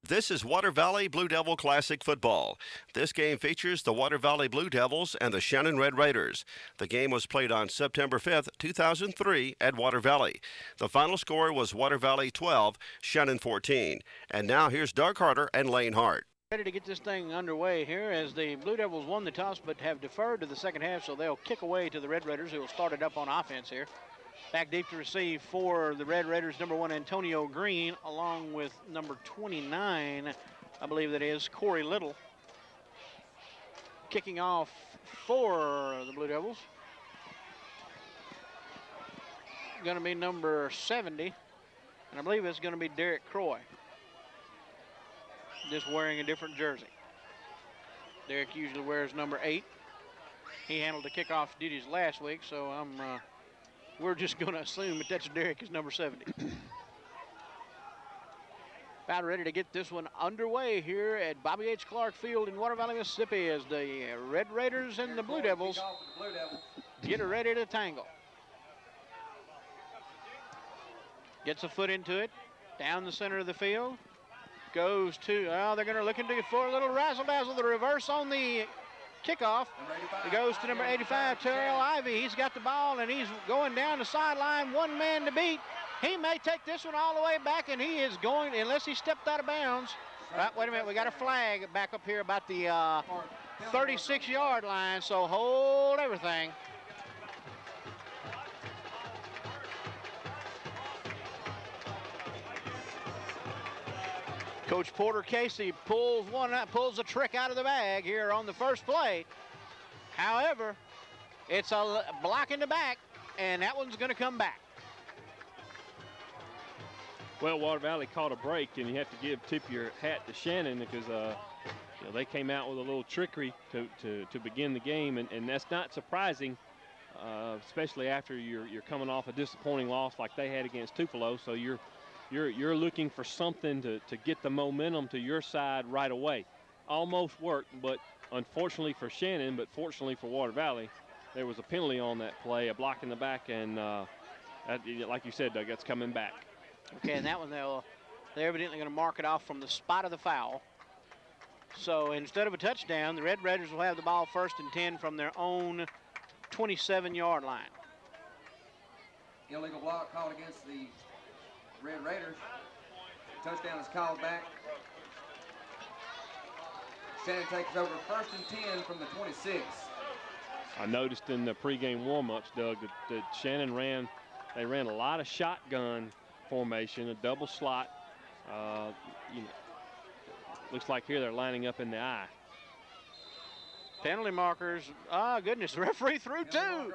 This is Water Valley Blue Devil Classic Football. This game features the Water Valley Blue Devils and the Shannon Red Raiders. The game was played on September 5th, 2003 at Water Valley. The final score was Water Valley 12, Shannon 14. And now here's Doug Carter and Lane Hart. Ready to get this thing underway here as the Blue Devils won the toss but have deferred to the second half, so they'll kick away to the Red Raiders, who will start it up on offense here. Back deep to receive for the Red Raiders, number 1, Antonio Green, along with number 29, I believe that is, Corey Little. Kicking off for the Blue Devils. Going to be number 70, and I believe it's going to be Derek Croy, just wearing a different jersey. Derek usually wears number 8. He handled the kickoff duties last week, so we're just going to assume that that's Derek is number 70. About ready to get this one underway here at Bobby H. Clark Field in Water Valley, Mississippi, as the Red Raiders and the Blue Devils get ready to tangle. Gets a foot into it, down the center of the field. Goes to, they're going to look for a little razzle-dazzle, the reverse on the kickoff. It goes to number 85, Terrell Ivy. He's got the ball, and he's going down the sideline, one man to beat. He may take this one all the way back, and he is going, unless he stepped out of bounds. Right, wait a minute, we got a flag back up here about the 36-yard line, so hold everything. Coach Porter Casey pulls a trick out of the bag here on the first play. However, it's a block in the back, and that one's going to come back. Well, Water Valley caught a break, and you have to tip your hat to Shannon because they came out with a little trickery to begin the game, and that's not surprising, especially after you're coming off a disappointing loss like they had against Tupelo. So you're looking for something to get the momentum to your side right away. Almost worked, but unfortunately for Shannon, but fortunately for Water Valley, there was a penalty on that play, a block in the back, and like you said, Doug, that's coming back. Okay, and that one they're evidently going to mark it off from the spot of the foul. So instead of a touchdown, the Red Raiders will have the ball 1st and 10 from their own 27-yard line. Illegal block called against the Red Raiders. Touchdown is called back. Shannon takes over 1st and 10 from the 26. I noticed in the pregame warm-ups, Doug, that Shannon ran a lot of shotgun formation, a double slot. Looks like here they're lining up in the I. Penalty markers. Oh, goodness, the referee threw two.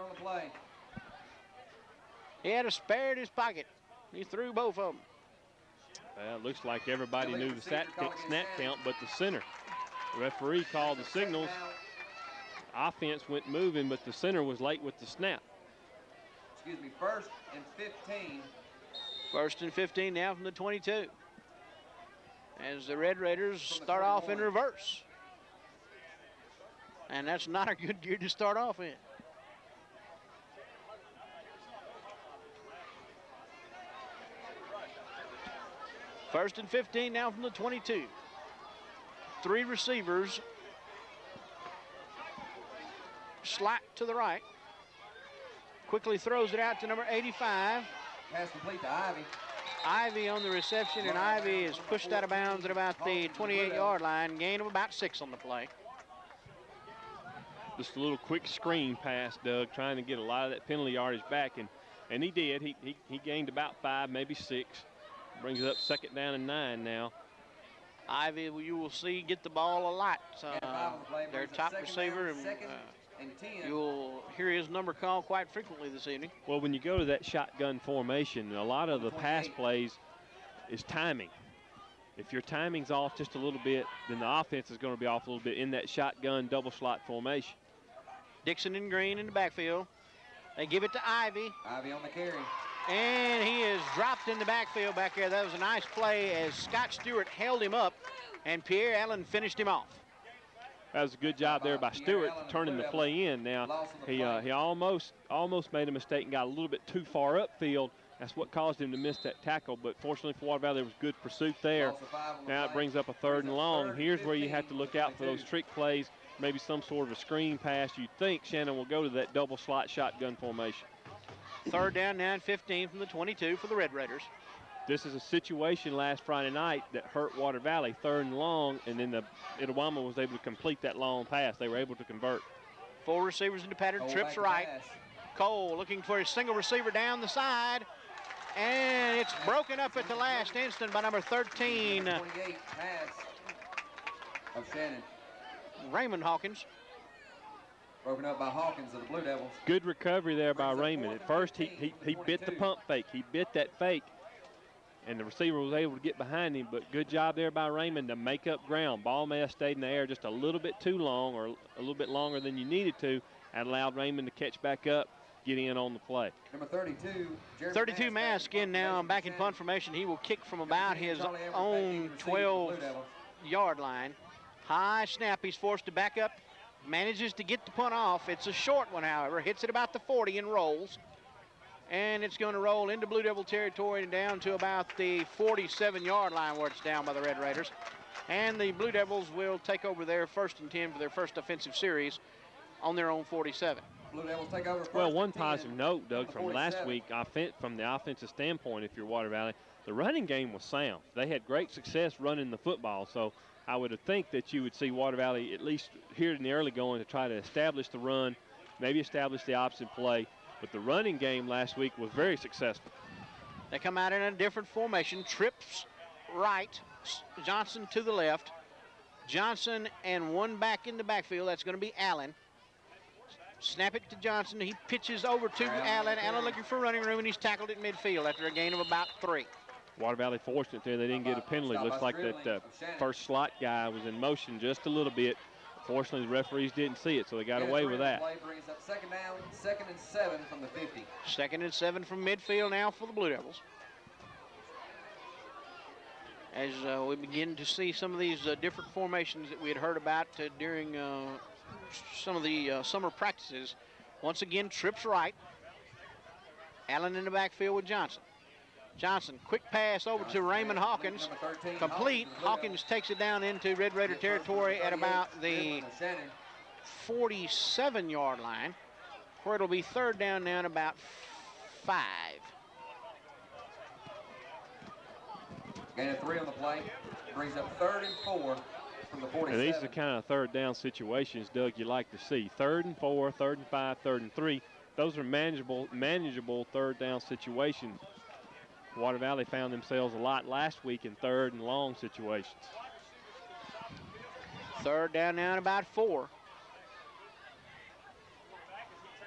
He had a spare in his pocket. He threw both of them. Well, it looks like everybody knew the snap count but the center. The referee called the signals. Offense went moving, but the center was late with the snap. Excuse me, 1st and 15. 1st and 15 now from the 22. As the Red Raiders start off in reverse. And that's not a good gear to start off in. First and 15 now from the 22. 3 receivers. Slot to the right. Quickly throws it out to number 85. Pass complete to Ivy. Ivy on the reception, and Ivy is pushed out of bounds at about the 28-yard line. Gain of about 6 on the play. Just a little quick screen pass, Doug, trying to get a lot of that penalty yardage back, and he did. He gained about 5, maybe 6. Brings it up 2nd down and 9 now. Ivy, you will see, get the ball a lot. Their top receiver, and you'll hear his number called quite frequently this evening. Well, when you go to that shotgun formation, a lot of the pass plays is timing. If your timing's off just a little bit, then the offense is going to be off a little bit in that shotgun double slot formation. Dixon and Green in the backfield. They give it to Ivy. Ivy on the carry. And he is dropped in the backfield back there. That was a nice play as Scott Stewart held him up, and Pierre Allen finished him off. That was a good job there by Stewart turning the play in. Now, he almost made a mistake and got a little bit too far upfield, That's what caused him to miss that tackle, but fortunately for Water Valley, there was good pursuit there. Now it brings up a 3rd and long. Here's where you have to look out for those trick plays, maybe some sort of a screen pass. You think Shannon will go to that double slot shotgun formation. 3rd down now and 15 from the 22 for the Red Raiders. This is a situation last Friday night that hurt Water Valley, 3rd and long, and then the Itawamba was able to complete that long pass. They were able to convert. 4 receivers in the pattern, trips right. Cole looking for his single receiver down the side, and it's broken up at the last instant by number 13. 28 pass of Shannon. Raymond Hawkins. Broken up by Hawkins of the Blue Devils. Good recovery there by Raymond. At first, he bit the pump fake. He bit that fake, and the receiver was able to get behind him, but good job there by Raymond to make up ground. Ball may have stayed in the air just a little bit too long, or a little bit longer than you needed to, and allowed Raymond to catch back up, get in on the play. Number 32, 32 Mask in now, back in punt formation. He will kick from about his own 12-yard line. High snap, he's forced to back up, manages to get the punt off. It's a short one, however, hits it about the 40 and rolls. And it's going to roll into Blue Devil territory and down to about the 47-yard line where it's down by the Red Raiders. And the Blue Devils will take over their 1st and 10 for their first offensive series on their own 47. Blue Devils take over. Well, one positive note, Doug, from last week, from the offensive standpoint, if you're Water Valley, the running game was sound. They had great success running the football, so I would think that you would see Water Valley at least here in the early going to try to establish the run, maybe establish the opposite play. But the running game last week was very successful. They come out in a different formation. Trips right, Johnson to the left. Johnson and one back in the backfield. That's going to be Allen. Snap it to Johnson. He pitches over to Allen. Allen looking for running room, and he's tackled at midfield after a gain of about 3. Water Valley fortunate there. They didn't get a penalty. Looks like that first slot guy was in motion just a little bit. Fortunately, the referees didn't see it, so they got away with that. Play brings up 2nd down, 2nd and 7 from the 50. 2nd and 7 from midfield now for the Blue Devils. As we begin to see some of these different formations that we had heard about during some of the summer practices. Once again, trips right. Allen in the backfield with Johnson. Johnson, quick pass over to Raymond Hawkins. Complete. Hawkins takes it down into Red Raider territory at about the 47-yard line, where it'll be 3rd down now and about 5. Gain of 3 on the play. Brings up 3rd and 4 from the 47. And these are the kind of 3rd down situations, Doug, you like to see. 3rd and 4, 3rd and 5, 3rd and 3. Those are manageable 3rd down situations. Water Valley found themselves a lot last week in 3rd and long situations. 3rd down now and about 4.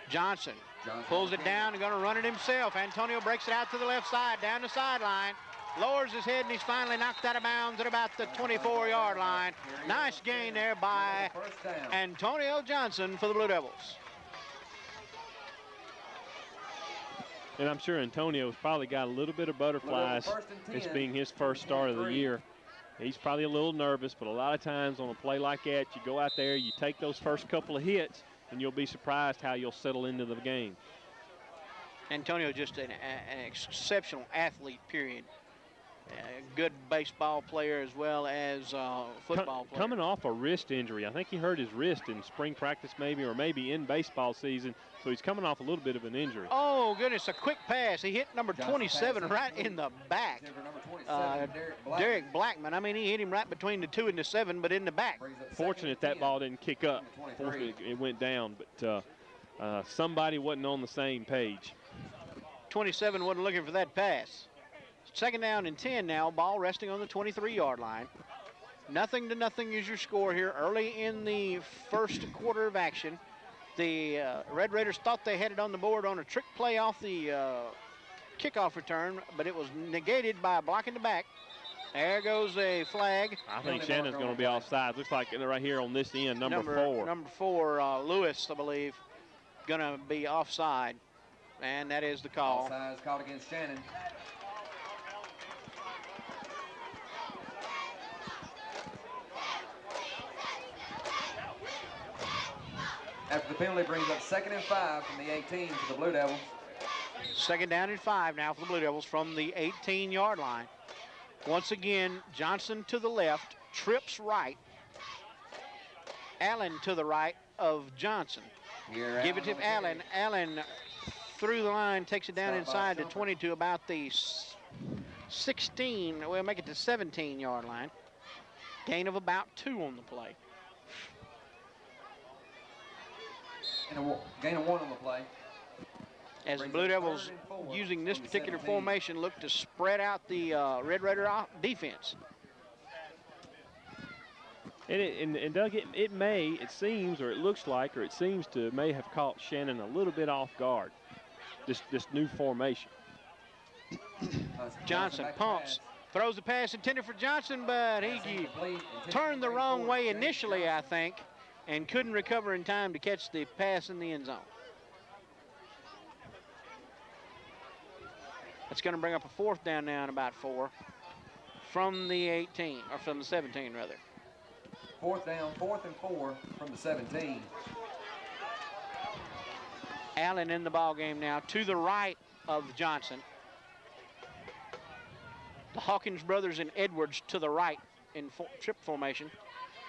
Johnson pulls it down and going to run it himself. Antonio breaks it out to the left side, down the sideline. Lowers his head, and he's finally knocked out of bounds at about the 24-yard line. Nice gain there by Antonio Johnson for the Blue Devils. And I'm sure Antonio's probably got a little bit of butterflies, this being his first start of the year. He's probably a little nervous, but a lot of times on a play like that, you go out there, you take those first couple of hits, and you'll be surprised how you'll settle into the game. Antonio just an exceptional athlete, period. A good baseball player as well as football player. Coming off a wrist injury. I think he hurt his wrist in spring practice maybe, or maybe in baseball season. So he's coming off a little bit of an injury. Oh, goodness, a quick pass. He hit number 27 right in the back. Derek Blackman. I mean, he hit him right between the 2 and the 7, but in the back. Fortunate that ball didn't kick up. Fortunately, it went down, but somebody wasn't on the same page. 27 wasn't looking for that pass. 2nd down and 10 now. Ball resting on the 23-yard line. 0-0 is your score here early in the first quarter of action. The Red Raiders thought they had it on the board on a trick play off the kickoff return, but it was negated by a block in the back. There goes a flag. I think Shannon's going to be offside. Looks like right here on this end, number 4. Number 4, Lewis, I believe, going to be offside. And that is the call. Offside is called against Shannon. After the penalty brings up 2nd and 5 from the 18 for the Blue Devils. Second down and 5 now for the Blue Devils from the 18-yard line. Once again, Johnson to the left, trips right. Allen to the right of Johnson. Give it to Allen. Allen through the line, takes it down inside to 20 to about the 16. We'll make it to 17-yard line. Gain of about 2 on the play. And a gain of 1 on the play. As the Blue Devils, using this particular formation, look to spread out the Red Raider defense. And Doug, it seems, or it looks like, or it seems to may have caught Shannon a little bit off guard, this new formation. Johnson pumps, throws the pass intended for Johnson, but he turned the wrong way initially, I think, and couldn't recover in time to catch the pass in the end zone. That's going to bring up a 4th down now and about 4 from the 18, or from the 17 rather. 4th down, 4th and 4 from the 17. Allen in the ball game now to the right of Johnson. The Hawkins brothers and Edwards to the right in trip formation.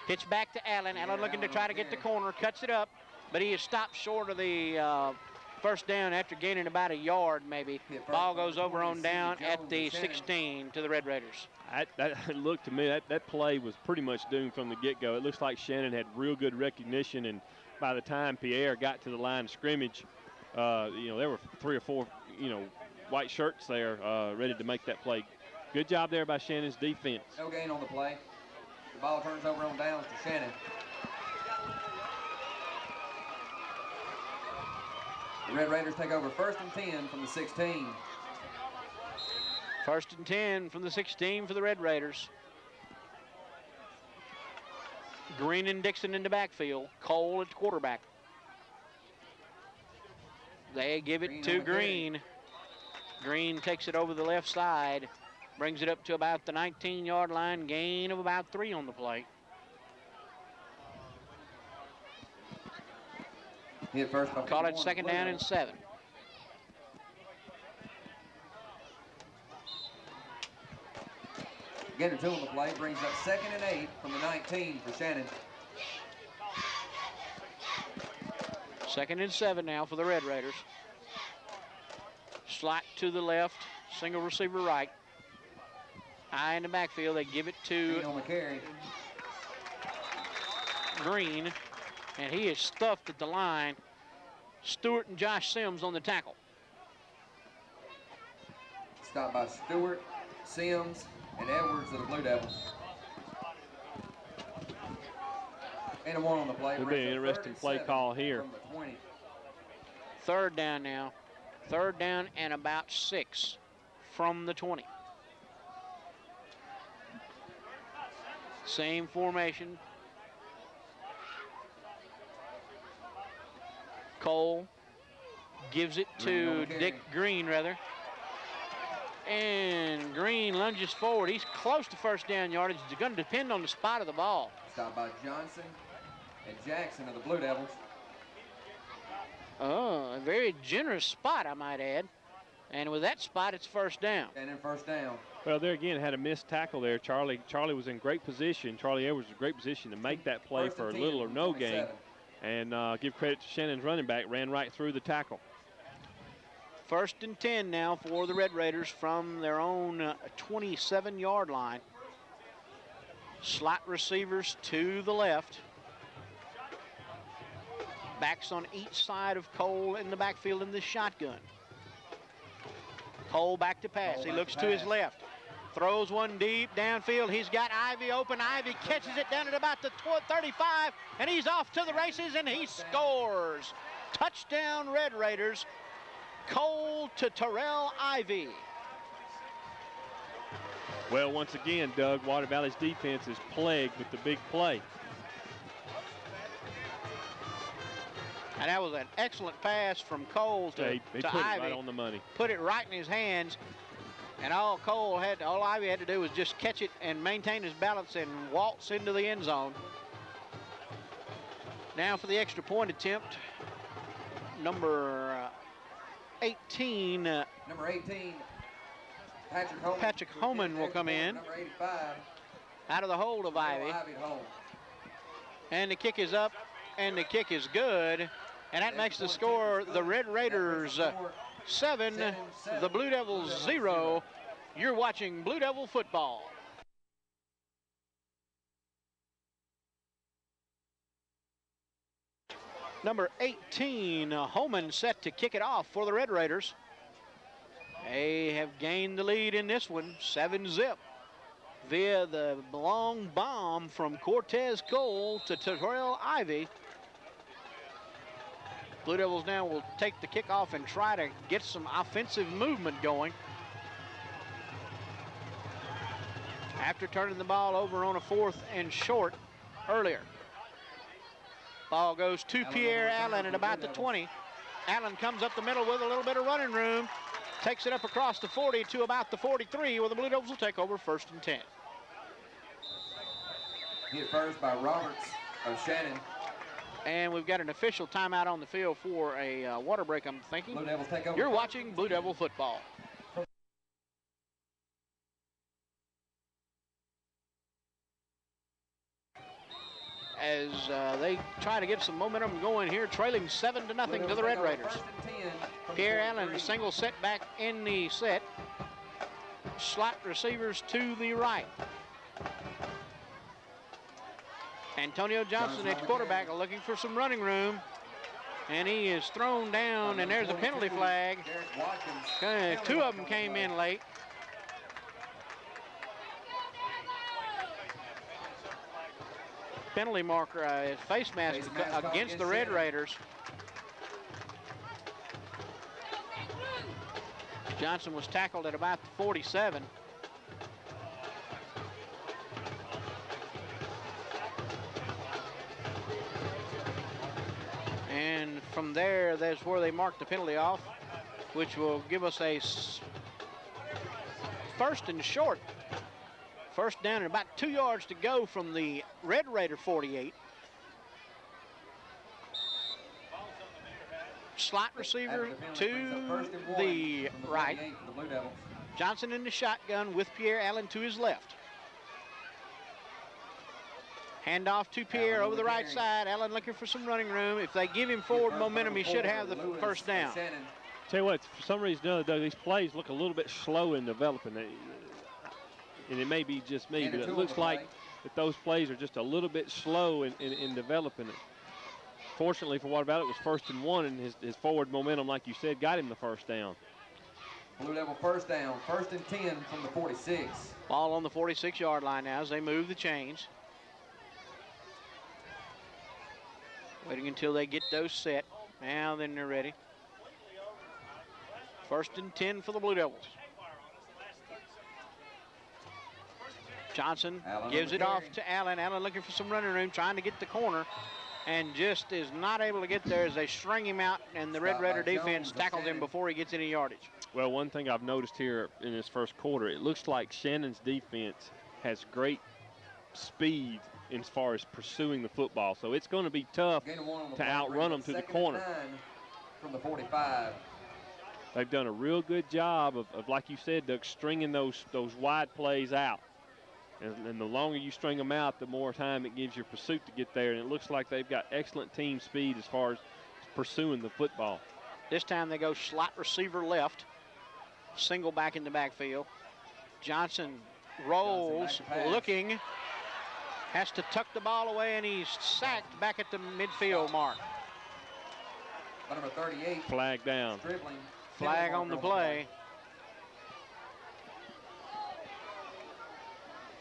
Pitch back to Allen. Allen looking to try to get the corner, cuts it up, but he is stopped short of the first down after gaining about a yard maybe. Ball goes over on down at the 16 to the Red Raiders. That looked to me, that play was pretty much doomed from the get-go. It looks like Shannon had real good recognition, and by the time Pierre got to the line of scrimmage, there were 3 or 4, white shirts there ready to make that play. Good job there by Shannon's defense. No gain on the play. The ball turns over on downs to Shannon. The Red Raiders take over 1st and 10 from the 16. 1st and 10 from the 16 for the Red Raiders. Green and Dixon in the backfield. Cole at quarterback. They give it to Green. Green takes it over the left side. Brings it up to about the 19-yard line. Gain of about 3 on the play. Hit first by Call it 2nd down and 7. Gain of 2 on the play brings up 2nd and 8 from the 19 for Shannon. 2nd and 7 now for the Red Raiders. Slot to the left, single receiver right. High in the backfield, they give it to Green, and he is stuffed at the line. Stewart and Josh Sims on the tackle. Stopped by Stewart, Sims, and Edwards of the Blue Devils. And a 1 on the play. It'll be an interesting play call here. 3rd down now. 3rd down and about 6 from the 20. Same formation. Cole gives it to Green, rather. And Green lunges forward. He's close to 1st down yardage. It's going to depend on the spot of the ball. Stopped by Johnson and Jackson of the Blue Devils. Oh, a very generous spot, I might add. And with that spot, it's 1st down. And then 1st down. Well, there again, had a missed tackle there. Charlie was in great position. Charlie Edwards was in great position to make that play for little or no gain. And give credit to Shannon's running back, ran right through the tackle. 1st and 10 now for the Red Raiders from their own 27-yard line. Slot receivers to the left. Backs on each side of Cole in the backfield in the shotgun. Cole back to pass. He looks to his left. Throws one deep downfield. He's got Ivy open. Ivy catches it down at about the 35, and he's off to the races, and he scores. Touchdown, Red Raiders. Cole to Terrell Ivy. Well, once again, Doug, Water Valley's defense is plagued with the big play. And that was an excellent pass from Cole to Ivy. Put it right on the money. Put it right in his hands. And all Ivy had to do was just catch it and maintain his balance and waltz into the end zone. Now for the extra point attempt, number 18, Number 18, Patrick Homan. Patrick Homan will come in. Number 85, out of the hold of Ivy. Home. And the kick is up, and the kick is good. And that makes the score the Red Raiders 7, the Blue Devils 0. You're watching Blue Devil football. Number 18, Holman, set to kick it off for the Red Raiders. They have gained the lead in this one, 7-zip, via the long bomb from Cortez Cole to Terrell Ivy. Blue Devils now will take the kickoff and try to get some offensive movement going. After turning the ball over on a 4th and short earlier. Ball goes to Pierre Allen at about the 20. Allen comes up the middle with a little bit of running room. Takes it up across the 40 to about the 43, where the Blue Devils will take over 1st and 10. Hit first by Roberts of Shannon. And we've got an official timeout on the field for a water break, I'm thinking. Blue Devils take over. You're watching Blue Devil football. As they try to get some momentum going here, trailing 7-0 to the Red Raiders. Pierre Allen, a single set back in the set. Slot receivers to the right. Antonio Johnson at quarterback looking for some running room. And he is thrown down, and there's a penalty flag. Two of them came in late. Penalty marker, face mask against the Red Raiders. Johnson was tackled at about the 47. And from there, that's where they marked the penalty off, which will give us a 1st and short. 1st down and about 2 yards to go from the Red Raider 48. Slot receiver to the right. Johnson in the shotgun with Pierre Allen to his left. Handoff to Pierre over the right side. Allen looking for some running room. If they give him forward momentum, he should have the 1st down. Tell you what, for some reason or another, these plays look a little bit slow in developing. And it may be just me, but it looks like that those plays are just a little bit slow in developing it. Fortunately for Water Valley, it was 1st and 1, and his forward momentum, like you said, got him the 1st down. Blue Devil 1st down, 1st and 10 from the 46. Ball on the 46-yard line now as they move the chains. Waiting until they get those set. Now then they're ready. 1st and 10 for the Blue Devils. Johnson gives it off to Allen. Allen looking for some running room, trying to get the corner, and just is not able to get there as they string him out, and the Red Raider defense tackles him before he gets any yardage. Well, one thing I've noticed here in this 1st quarter, it looks like Shannon's defense has great speed as far as pursuing the football. So it's going to be tough to outrun them to the corner. From the 45. They've done a real good job of like you said, Doug, stringing those wide plays out. And the longer you string them out, the more time it gives your pursuit to get there. And it looks like they've got excellent team speed as far as pursuing the football. This time they go slot receiver left. Single back in the backfield. Johnson rolls, looking. Has to tuck the ball away, and he's sacked back at the midfield mark. Number 38. Flag down. Flag on the play.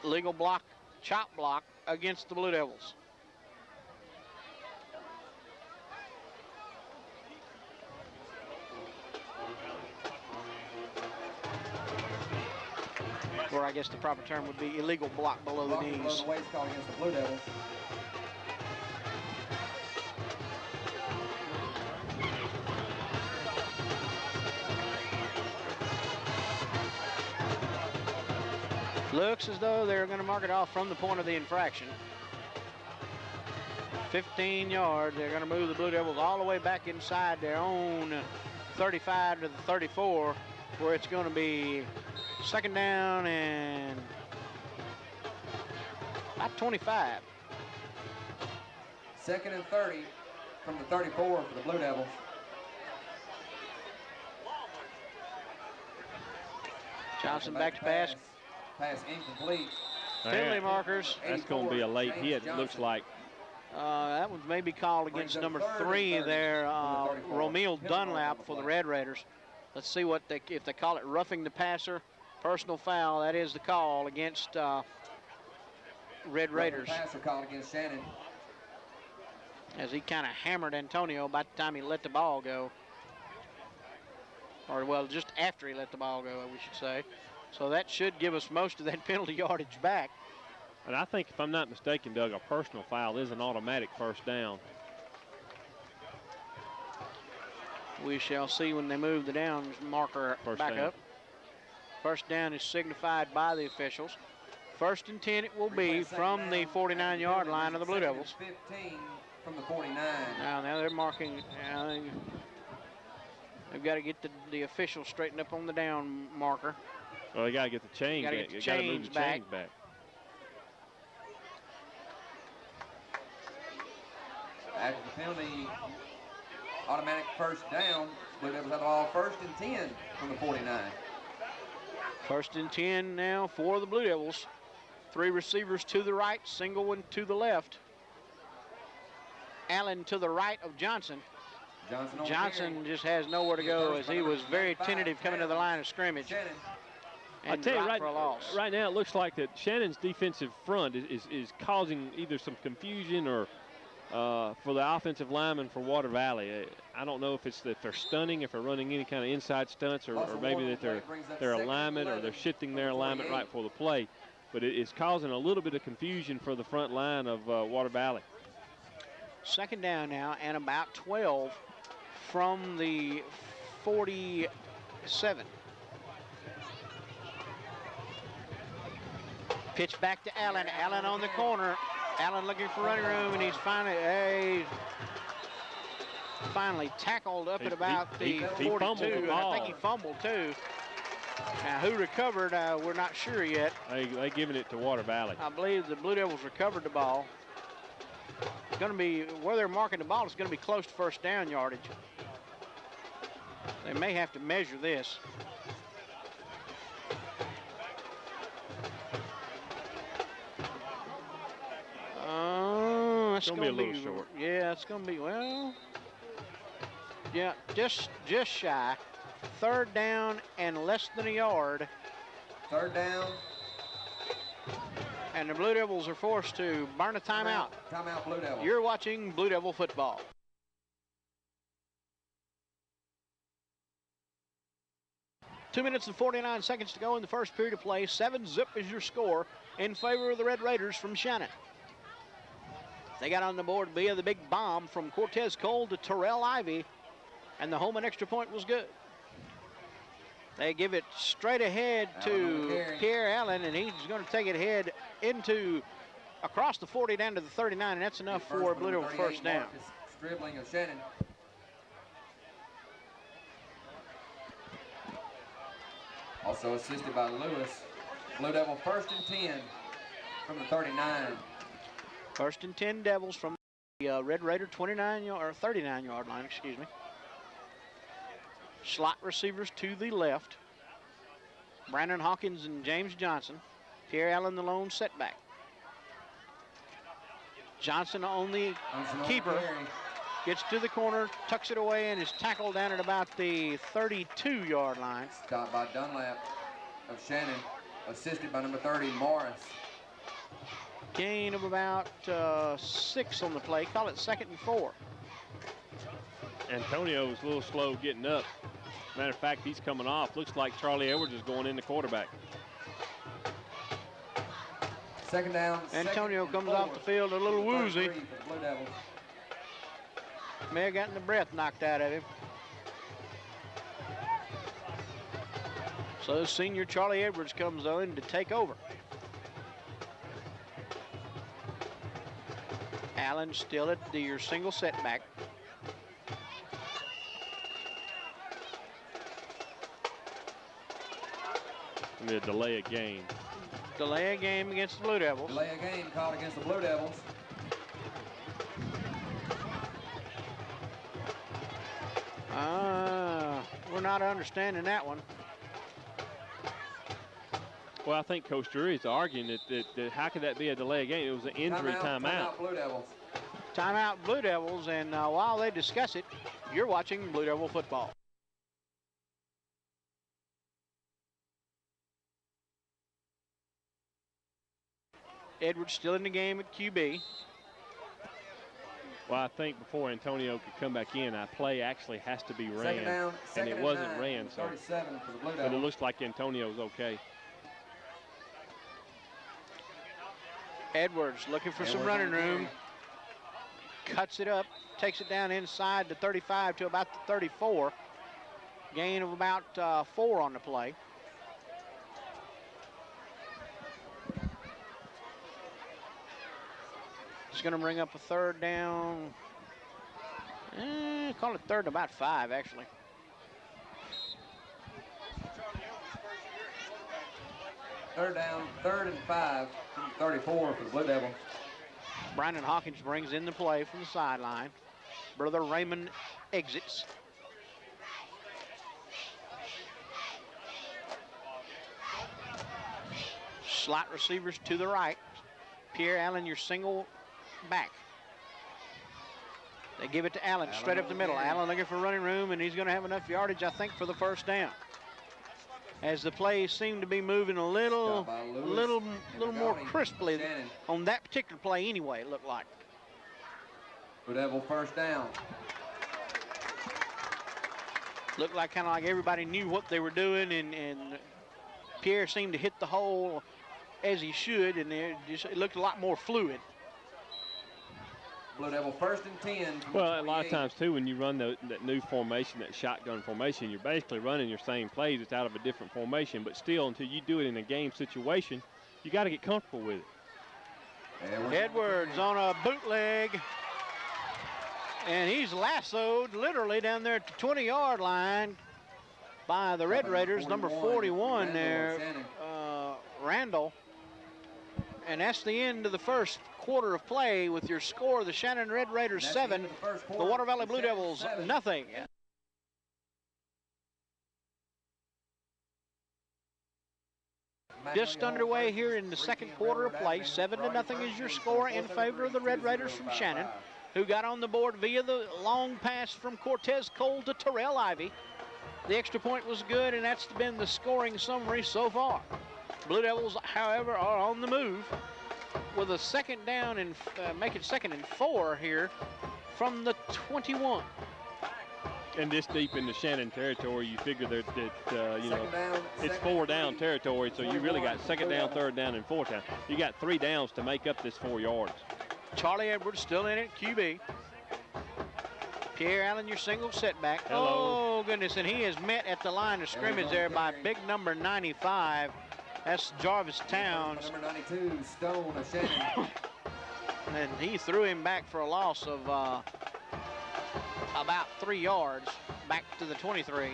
Legal block, chop block against the Blue Devils. Or I guess the proper term would be illegal block below the knees. Below the waist call against the Blue Devils. Looks as though they're going to mark it off from the point of the infraction. 15 yards. They're going to move the Blue Devils all the way back inside their own 35 to the 34, where it's going to be second down and about 25. Second and 30 from the 34 for the Blue Devils. Johnson back to pass. Pass incomplete. Penalty markers. That's going to be a late hit, it looks like. That one may be called against number 3 there, Romeo Dunlap for the Red Raiders. Let's see what if they call it roughing the passer, personal foul. That is the call against Red Raiders. Passer called against Shannon. As he kind of hammered Antonio by the time he let the ball go. Or, well, just after he let the ball go, we should say. So that should give us most of that penalty yardage back. And I think, if I'm not mistaken, Doug, a personal foul is an automatic first down. We shall see when they move the down marker back up. First down is signified by the officials. First and 10 it will be from the 49-yard line of the Blue Devils. 15 from the 49. Now they're marking. They've got to get the officials straightened up on the down marker. Well, they got to get the chains back. They got to move the chains back. After the penalty, automatic first down. Blue Devils have the ball first and 10 from the 49. First and 10 now for the Blue Devils. 3 receivers to the right, single one to the left. Allen to the right of Johnson. Johnson just has nowhere to go as he was very tentative coming to the line of scrimmage. I tell you, right now it looks like that Shannon's defensive front is causing either some confusion or for the offensive linemen for Water Valley. I don't know if they're stunning, if they're running any kind of inside stunts, or maybe that their alignment or they're shifting their alignment right for the play. But it is causing a little bit of confusion for the front line of Water Valley. Second down now and about 12 from the 47. Pitch back to Allen. Allen on the corner. Allen looking for running room, and he's finally tackled up at about the 42. I think he fumbled too. Now, who recovered, we're not sure yet. They giving it to Water Valley. I believe the Blue Devils recovered the ball. It's going to be, where they're marking the ball, it's going to be close to first down yardage. They may have to measure this. It's going to be a little short. Yeah, it's going to be, well, yeah, just shy. Third down and less than a yard. Third down. And the Blue Devils are forced to burn a timeout. Timeout, Blue Devils. You're watching Blue Devil football. Two minutes and 49 seconds to go in the first period of play. 7-zip is your score in favor of the Red Raiders from Shannon. They got on the board via the big bomb from Cortez Cole to Terrell Ivy, and the home and extra point was good. They give it straight ahead to Pierre Allen, and he's going to take it ahead across the 40 down to the 39, and that's enough for Blue Devil first down. Dribbling of Shannon. Also assisted by Lewis. Blue Devil first and 10 from the 39. First and 10 Devils from the Red Raider 39-yard line, excuse me. Slot receivers to the left. Brandon Hawkins and James Johnson. Pierre Allen, the lone setback. Johnson on the keeper. Gets to the corner, tucks it away, and is tackled down at about the 32-yard line. Stopped by Dunlap of Shannon, assisted by number 30, Morris. Gain of about 6 on the play. Call it 2nd and 4. Antonio was a little slow getting up. Matter of fact, he's coming off. Looks like Charlie Edwards is going in the quarterback. Second down. Antonio comes off the field a little woozy. May have gotten the breath knocked out of him. So senior Charlie Edwards comes on to take over. Allen still at your single setback. The delay a game. Delay a game against the Blue Devils. Delay a game called against the Blue Devils. We're not understanding that one. Well, I think Coach Drury is arguing that how could that be a delay of game? It was an injury timeout. Blue Devils. Timeout Blue Devils, and while they discuss it, you're watching Blue Devil football. Edwards still in the game at QB. Well, I think before Antonio could come back in, that play actually has to be ran. Second down, and it wasn't ran, so 37 for the Blue but Devils. it looks like Antonio's okay. Edwards looking for some running room. Cuts it up, takes it down inside the 35 to about the 34. Gain of about 4 on the play. It's going to bring up a third down. Call it third and about 5, actually. Third down, 3rd and 5 from 34 for the Blue Devils. Brandon Hawkins brings in the play from the sideline. Brother Raymond exits. Slot receivers to the right. Pierre Allen, your single back. They give it to Allen straight up the middle. Allen looking for running room, and he's going to have enough yardage, I think, for the first down. As the plays seem to be moving a little more crisply on that particular play anyway, it looked like. Blue Devil first down. Looked like kind of like everybody knew what they were doing, and Pierre seemed to hit the hole as he should, and it looked a lot more fluid. Blue Devil 1st and 10. Well, a lot of times, too, when you run that new formation, that shotgun formation, you're basically running your same plays. It's out of a different formation, but still, until you do it in a game situation, you got to get comfortable with it. Edwards on a bootleg, and he's lassoed literally down there at the 20-yard line by the Red Raiders, number 41 there, Randall. And that's the end of the first quarter of play with your score, the Shannon Red Raiders 7, the Water Valley Blue Devils nothing. Just underway here in the second quarter of play. 7-0 is your score in favor of the Red Raiders from Shannon, who got on the board via the long pass from Cortez Cole to Terrell Ivy. The extra point was good, and that's been the scoring summary so far. Blue Devils, however, are on the move with a second down and make it 2nd and 4 here from the 21. And this deep in the Shannon territory, you figure that you know, it's 4 down territory, so you really got 2nd down, 3rd down, and 4th down. You got 3 downs to make up this 4 yards. Charlie Edwards still in it, QB. Pierre Allen, your single setback. Hello. Oh, goodness, and he is met at the line of scrimmage there by big number 95. That's Jarvis Towns. Number 92, Stone of Shannon. And he threw him back for a loss of about 3 yards back to the 23.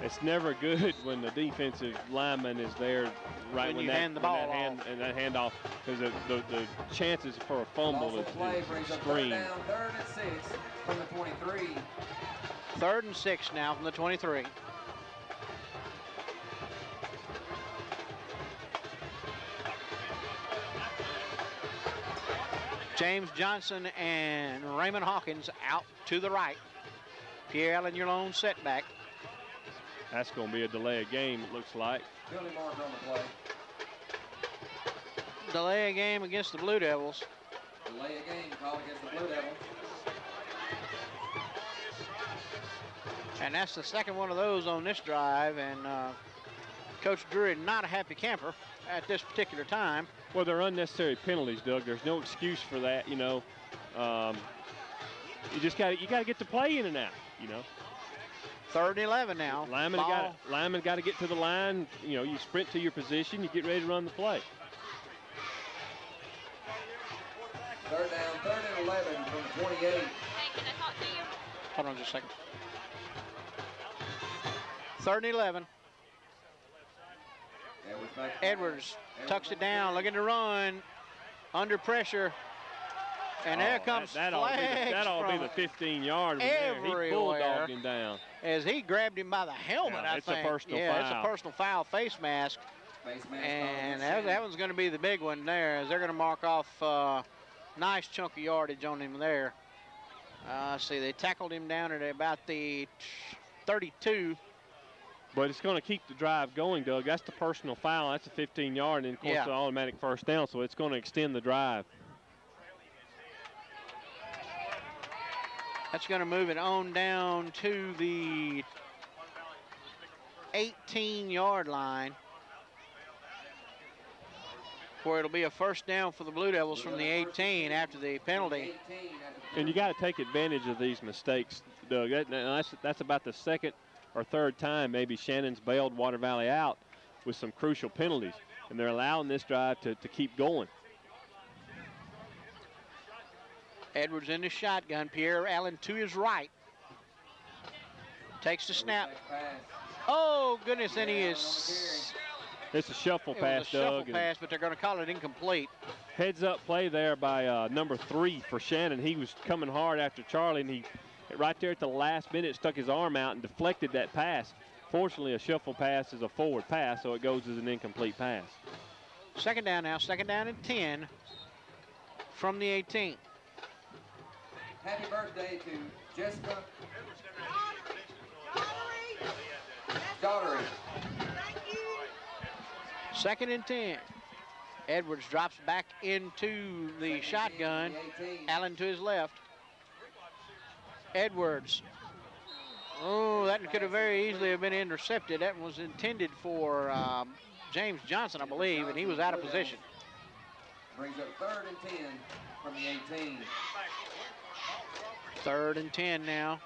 It's never good when the defensive lineman is there right when you that, hand the ball off. And that handoff, because the chances for a fumble is extreme. 3rd and 6 from the 23. 3rd and 6 now from the 23. James Johnson and Raymond Hawkins out to the right. Pierre Allen, your lone setback. That's going to be a delay of game, it looks like. Billy Mark on the play. Delay a game against the Blue Devils. Delay a game called against the Blue Devils. And that's the second one of those on this drive. And Coach Drury not a happy camper at this particular time. Well, they're unnecessary penalties, Doug. There's no excuse for that, you know. You just got to get the play in and out, you know. 3rd and 11 now. Lineman got to get to the line. You know, you sprint to your position, you get ready to run the play. 3rd down, 3rd and 11 from the 28. Hey, can I talk to you? Hold on just a second. 3rd and 11. Edwards tucks it down, looking to run, under pressure. And there comes that flags ought to be the 15-yard one there. He bulldogged him down. As he grabbed him by the helmet, I think. It's a personal foul. It's a personal foul, face mask. And that one's going to be the big one there, as they're going to mark off nice chunk of yardage on him there. See, they tackled him down at about the 32. But it's going to keep the drive going, Doug. That's the personal foul. That's a 15-yard, and, of course, the automatic first down, so it's going to extend the drive. That's going to move it on down to the 18-yard line, where it'll be a first down for the Blue Devils from the 18 after the penalty. And you got to take advantage of these mistakes, Doug. That's about the second or third time maybe Shannon's bailed Water Valley out with some crucial penalties, and they're allowing this drive to keep going. Edwards in the shotgun. Pierre Allen to his right. Takes the snap. Oh, goodness, and he is... It's a shuffle pass, Doug. Shuffle pass, but they're going to call it incomplete. Heads up play there by number 3 for Shannon. He was coming hard after Charlie, and he right there at the last minute stuck his arm out and deflected that pass. Fortunately, a shuffle pass is a forward pass, so it goes as an incomplete pass. Second down now, second down and 10 from the 18. Happy birthday to Jessica Daughtery. Second and 10. Edwards drops back into the shotgun. Allen to his left. Edwards. Oh, that could have very easily have been intercepted. That was intended for James Johnson, I believe, and he was out of position. Brings up 3rd and 10 from the 18. 3rd and 10 now.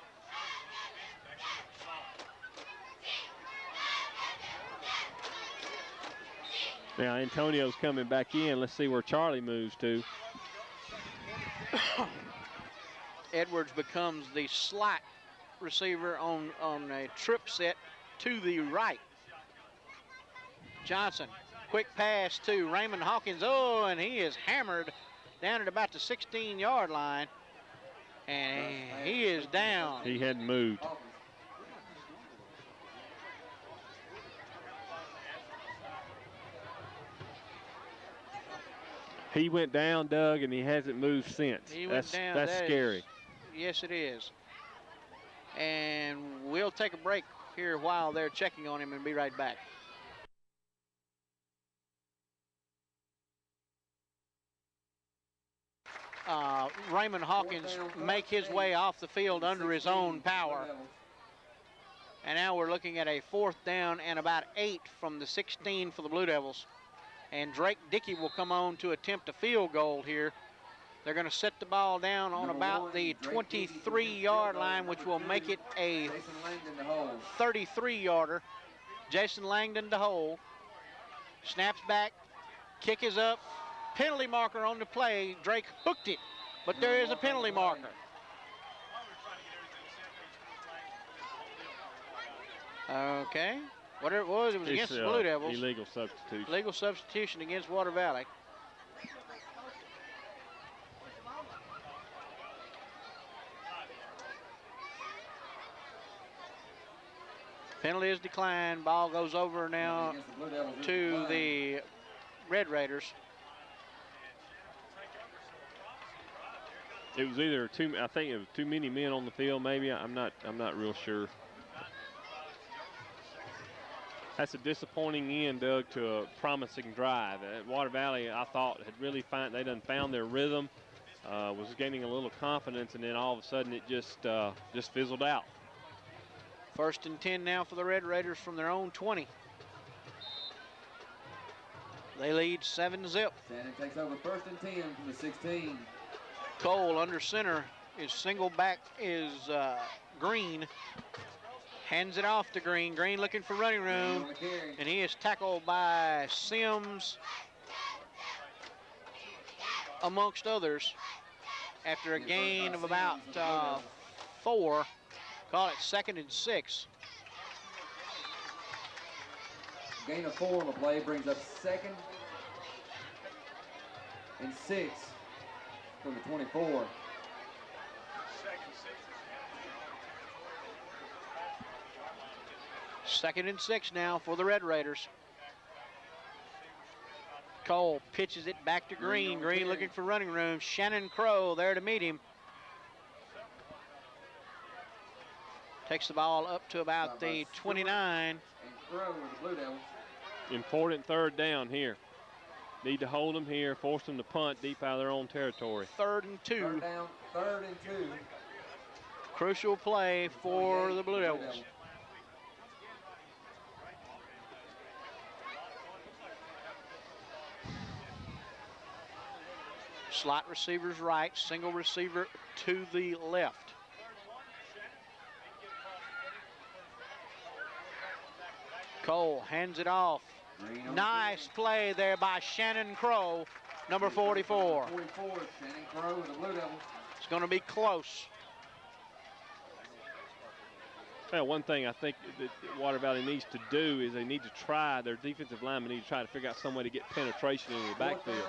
Now Antonio's coming back in. Let's see where Charlie moves to. Edwards becomes the slot receiver on a trip set to the right. Johnson, quick pass to Raymond Hawkins. Oh, and he is hammered down at about the 16-yard line. And he is down. He hadn't moved. He went down, Doug, and he hasn't moved since. He went down. That's scary. Yes, it is. And we'll take a break here while they're checking on him and be right back. Raymond Hawkins make his way off the field under his own power. And now we're looking at a 4th down and about 8 from the 16 for the Blue Devils. And Drake Dickey will come on to attempt a field goal here. They're going to set the ball down on about the 23-yard line, which will make it a 33-yarder. Jason Langdon to hold. Snaps back. Kick is up. Penalty marker on the play. Drake hooked it, but there is a penalty marker. Okay. Whatever it was against the Blue Devils. Illegal substitution. Legal substitution against Water Valley. Penalty is declined. Ball goes over now to the Red Raiders. It was either I think it was too many men on the field. Maybe I'm not real sure. That's a disappointing end, Doug, to a promising drive. Water Valley, I thought, had really they done found their rhythm, was gaining a little confidence, and then all of a sudden it just fizzled out. 1st and 10 now for the Red Raiders from their own 20. They lead 7-0. Shannon takes over 1st and 10 from the 16. Cole under center. His single back is Green. Hands it off to Green. Green looking for running room. And he is tackled by Sims, amongst others, after a gain of about 4. Call it 2nd and 6. Gain of 4 on the play brings up 2nd and 6 from the 24. Second and 6 now for the Red Raiders. Cole pitches it back to Green. Green looking for running room. Shannon Crow there to meet him. Takes the ball up to about the 29. And Crow with the Blue Devils. Important 3rd down here. Need to hold them here, force them to punt deep out of their own territory. 3rd and 2. 3rd down, 3rd and 2. Crucial play for the Blue Devils. Slot receivers right, single receiver to the left. Cole hands it off. Nice play there by Shannon Crow, number 44. 44, Shannon Crow with the Blue Devils. It's going to be close. Well, one thing I think that Water Valley needs to do is they need to try, their defensive linemen need to try to figure out some way to get penetration into the backfield.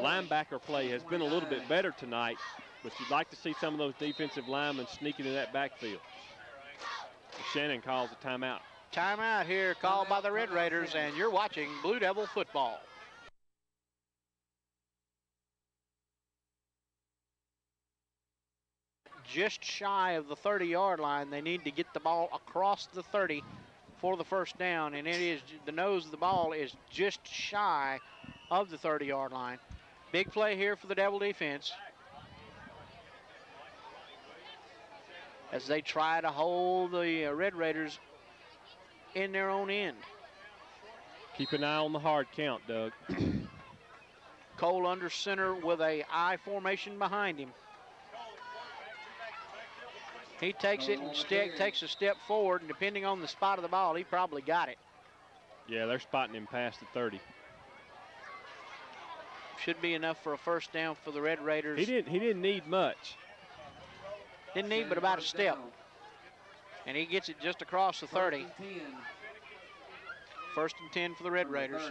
Linebacker play has been a little bit better tonight, but you'd like to see some of those defensive linemen sneak into that backfield. Shannon calls a timeout. Timeout here called by the Red Raiders, and you're watching Blue Devil football. Just shy of the 30-yard line. They need to get the ball across the 30 for the first down, and it is the nose of the ball is just shy of the 30-yard line. Big play here for the Devil defense as they try to hold the Red Raiders in their own end. Keep an eye on the hard count, Doug. Cole under center with a I formation behind him. He takes it and takes a step forward, and depending on the spot of the ball, he probably got it. Yeah, they're spotting him past the 30. Should be enough for a first down for the Red Raiders. He didn't need much. Didn't need but about a step. And he gets it just across the 30. First and 10 for the Red Raiders.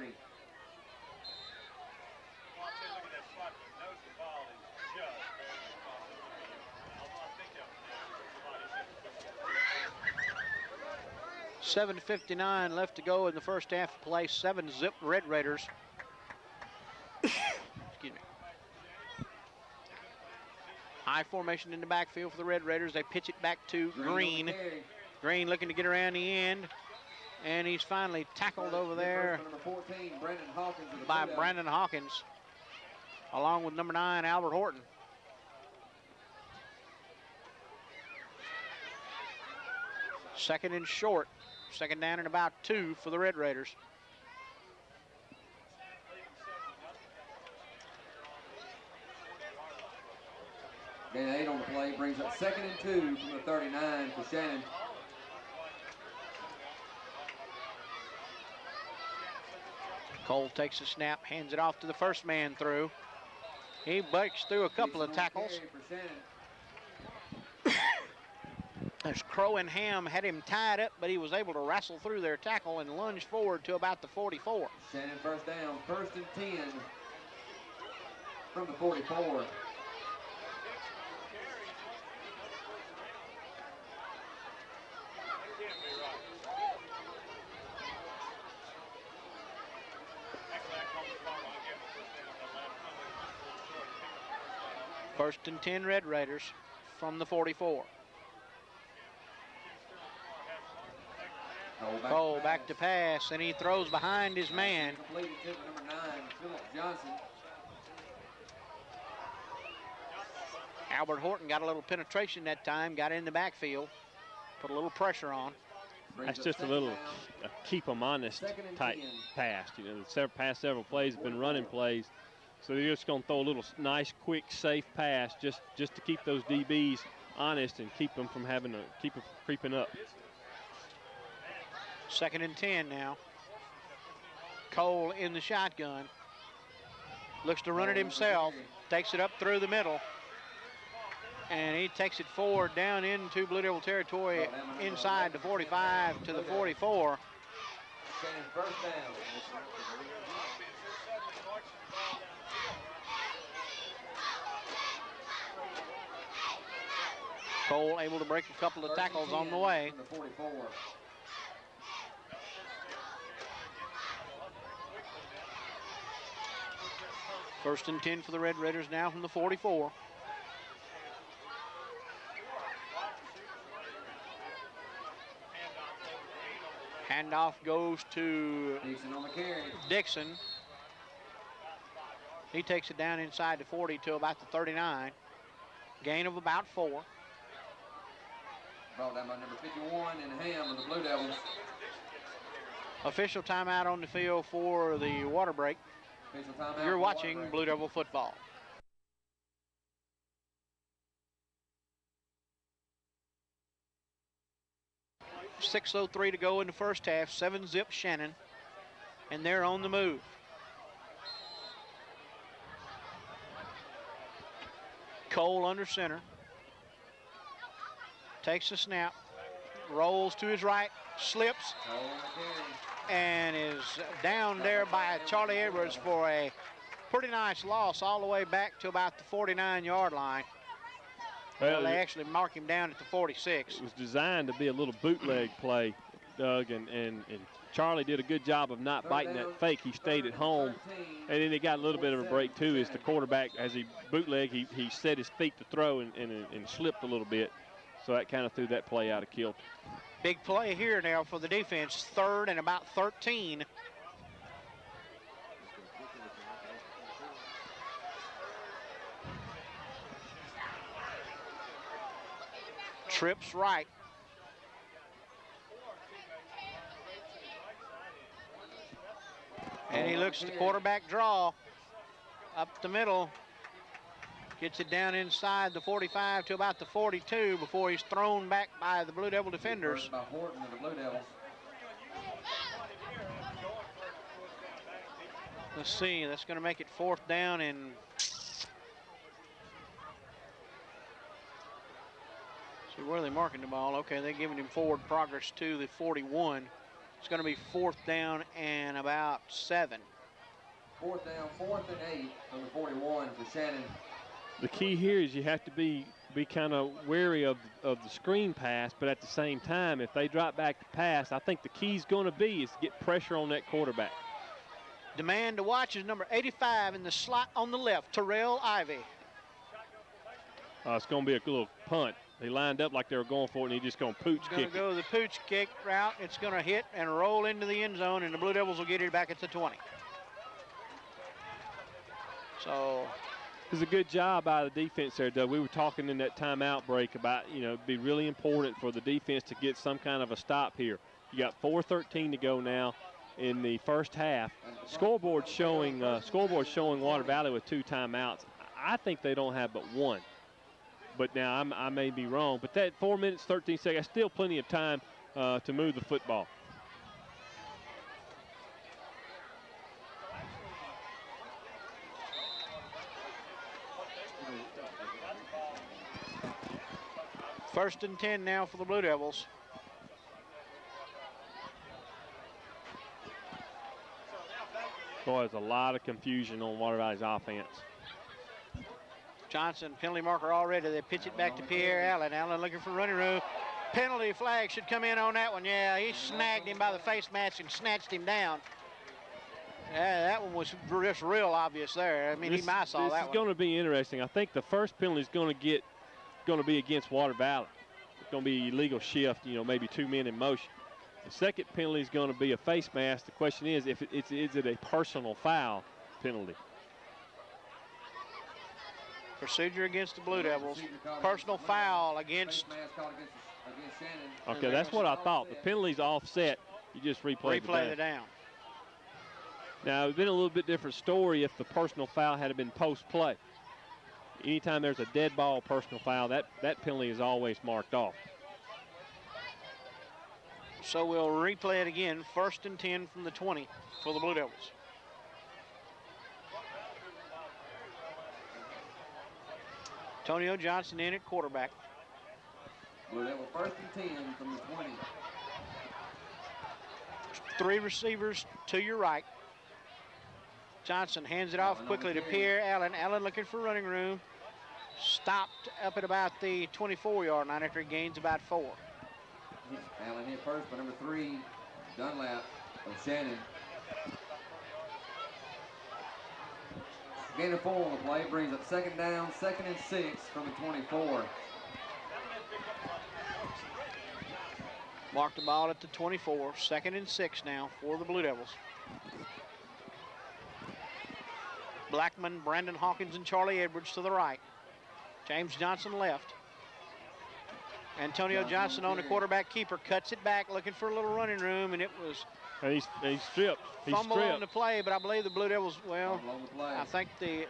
7:59 left to go in the first half of play. 7-zip Red Raiders. Excuse me. High formation in the backfield for the Red Raiders. They pitch it back to Green. Green looking to get around the end. And he's finally tackled over there by Brandon Hawkins, along with number 9, Albert Horton. Second and short. Second down and about 2 for the Red Raiders. Gain 8 on the play brings up 2nd and 2 from the 39 for Shannon. Cole takes a snap, hands it off to the first man through. He breaks through a couple of tackles. As Crow and Ham had him tied up, but he was able to wrestle through their tackle and lunge forward to about the 44. Shannon first down, 1st and 10 from the 44. First and 10 Red Raiders from the 44. Cole back to pass, and he throws behind his man. Completed to number 9, Philip Johnson. Albert Horton got a little penetration that time, got in the backfield, put a little pressure on. That's just a little keep them honest type pass. You know, the past several plays have been running plays, so they're just going to throw a little nice, quick, safe pass just to keep those DBs honest and keep them from having to keep them creeping up. Second and 10 now. Cole in the shotgun. Looks to run it himself. Takes it up through the middle. And he takes it forward down into Blue Devil territory inside the 45 to the 44. Shannon first down. Cole able to break a couple of tackles on the way. The 44. First and 10 for the Red Raiders now from the 44. Handoff goes to Dixon on the carry. Dixon. He takes it down inside the 40 to about the 39. Gain of about 4. Brought down by number 51 and Ham of the Blue Devils. Official timeout on the field for the water break. Official timeout. You're watching Blue Devil football. .6:03 to go in the first half. 7-zip Shannon. And they're on the move. Cole under center. Takes the snap. Rolls to his right. Slips. And is down there by Charlie Edwards for a pretty nice loss all the way back to about the 49-yard line. Well, they actually mark him down at the 46. It was designed to be a little bootleg play, Doug, and Charlie did a good job of not biting that fake. He stayed at home, and then he got a little bit of a break, too, as the quarterback, as he bootleg, he set his feet to throw and slipped a little bit. So that kind of threw that play out of kilter. Big play here now for the defense. 3rd and about 13. Trips right. And he looks at the quarterback draw up the middle. Gets it down inside the 45 to about the 42 before he's thrown back by the Blue Devil defenders. By Horton of the Blue Devils. Let's see, that's going to make it 4th down and see where are they marking the ball. Okay, they're giving him forward progress to the 41. It's going to be 4th down and about 7. 4th down, 4th and 8 from the 41 for Shannon. The key here is you have to be kind of wary of the screen pass, but at the same time, if they drop back to pass, I think the key's going to be is to get pressure on that quarterback. The man to watch is number 85 in the slot on the left, Terrell Ivy. It's going to be a little punt. They lined up like they were going for it, and he's just going to pooch kick it. Going to go the pooch kick route. It's going to hit and roll into the end zone, and the Blue Devils will get it back at the 20. So it was a good job by the defense there, Doug. We were talking in that timeout break about, it'd be really important for the defense to get some kind of a stop here. You got 4:13 to go now in the first half. Scoreboard showing Water Valley with 2 timeouts. I think they don't have but 1. But now I may be wrong. But that 4 minutes, 13 seconds, still plenty of time to move the football. First and 10 now for the Blue Devils. Boy, there's a lot of confusion on Water Valley's offense. Johnson, penalty marker already. They pitch it back to Pierre Allen. Allen looking for running room. Penalty flag should come in on that one. Yeah, he snagged him by the face mask and snatched him down. Yeah, that one was just real obvious there. I mean, he might saw that one. This is going to be interesting. I think the first penalty is going to be against Water Valley. It's going to be illegal shift, maybe 2 men in motion. The second penalty is going to be a face mask. The question is, is it a personal foul penalty? Procedure against the Blue Devils. Personal foul against Shannon. Okay, that's what I thought. The penalty's offset. You just replay the down. Now, it would have been a little bit different story if the personal foul had been post-play. Anytime there's a dead ball personal foul, that penalty is always marked off. So we'll replay it again. 1st and 10 from the 20 for the Blue Devils. Antonio Johnson in at quarterback. Blue Devil 1st and 10 from the 20. 3 receivers to your right. Johnson hands it off quickly to Pierre Allen. Allen looking for running room. Stopped up at about the 24-yard line after he gains about 4. Allen hit first by number 3, Dunlap of Shannon. Gain of 4 on the play brings up 2nd down, 2nd and 6 from the 24. Mark the ball at the 24. 2nd and 6 now for the Blue Devils. Blackman, Brandon Hawkins, and Charlie Edwards to the right. James Johnson left. Antonio Johnson on the quarterback keeper, cuts it back, looking for a little running room, and it was He's stripped. He's fumble stripped. on the play, but I believe the Blue Devils, well, I think the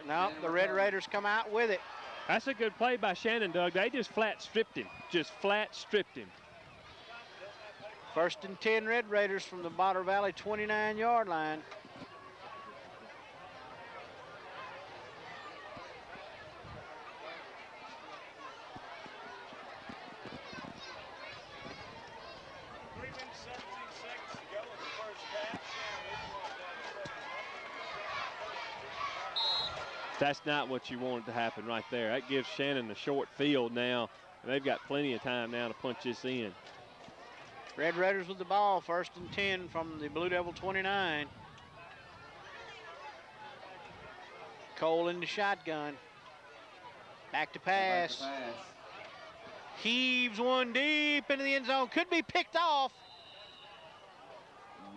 Red Raiders come out with it. That's a good play by Shannon, Doug. They just flat stripped him. Just flat stripped him. 1st and 10 Red Raiders from the Water Valley 29-yard line. That's not what you wanted to happen right there. That gives Shannon a short field now, and they've got plenty of time now to punch this in. Red Raiders with the ball, 1st and 10 from the Blue Devil 29. Cole in the shotgun. Back to pass. Heaves one deep into the end zone. Could be picked off.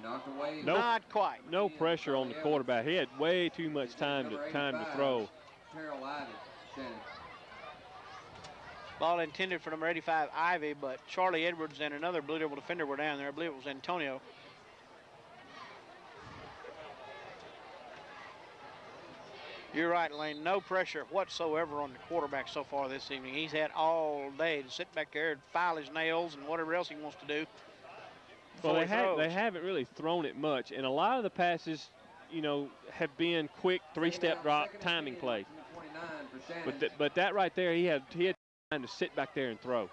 Knocked away. Nope. Not quite. No pressure on the quarterback. He had way too much time to throw. Terrell Ivy, Shannon. Ball intended for number 85, Ivy, but Charlie Edwards and another Blue Devil defender were down there. I believe it was Antonio. You're right, Lane. No pressure whatsoever on the quarterback so far this evening. He's had all day to sit back there and file his nails and whatever else he wants to do. Well, they haven't really thrown it much, and a lot of the passes, you know, have been quick 3-step drop timing plays. But that right there, he had time to sit back there and throw.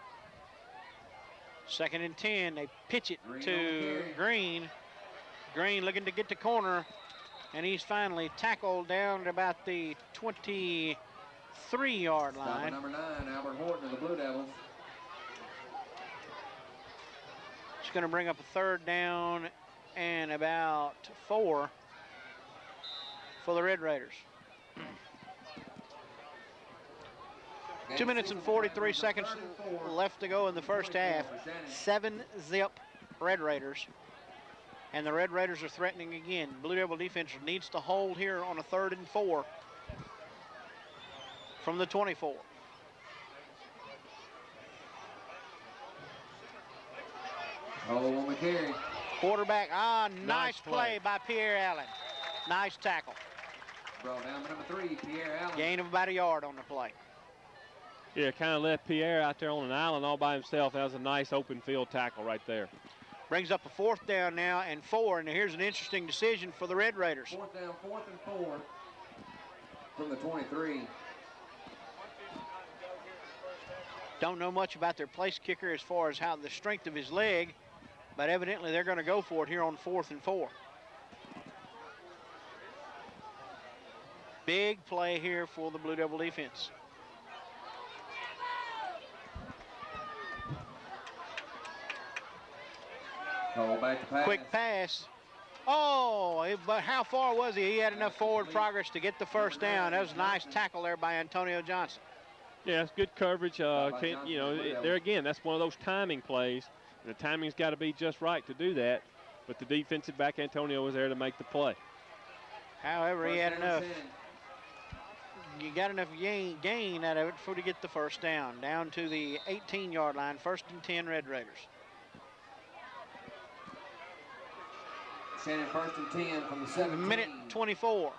2nd and 10. They pitch it to Green. Green looking to get the corner, and he's finally tackled down at about the 23-yard line. Number 9, Albert Horton of the Blue Devils. It's going to bring up a 3rd down and about 4 for the Red Raiders. 2 minutes and 43 seconds left to go in the first half. 7-zip Red Raiders. And the Red Raiders are threatening again. Blue Devil defense needs to hold here on a 3rd and 4 from the 24. Oh, on the carry. Quarterback, nice play by Pierre Allen. Nice tackle. Brought down by number 3, Pierre Allen. Gain of about a yard on the play. Yeah, kind of left Pierre out there on an island all by himself. That was a nice open field tackle right there. Brings up a 4th down now and 4, and here's an interesting decision for the Red Raiders. 4th down, 4th and 4 from the 23. Don't know much about their place kicker as far as how the strength of his leg, but evidently they're going to go for it here on 4th and 4. Big play here for the Blue Devil defense. Back to pass. Quick pass. Oh, but how far was he? He had enough forward progress to get the 1st down. That was a nice tackle there by Antonio Johnson. Yeah, it's good coverage. There again, that's one of those timing plays. And the timing's got to be just right to do that. But the defensive back, Antonio, was there to make the play. However, he had enough. You got enough gain out of it for to get the 1st down. Down to the 18-yard line, 1st and 10 Red Raiders. Shannon 1st and 10 from the 17. Minute 24.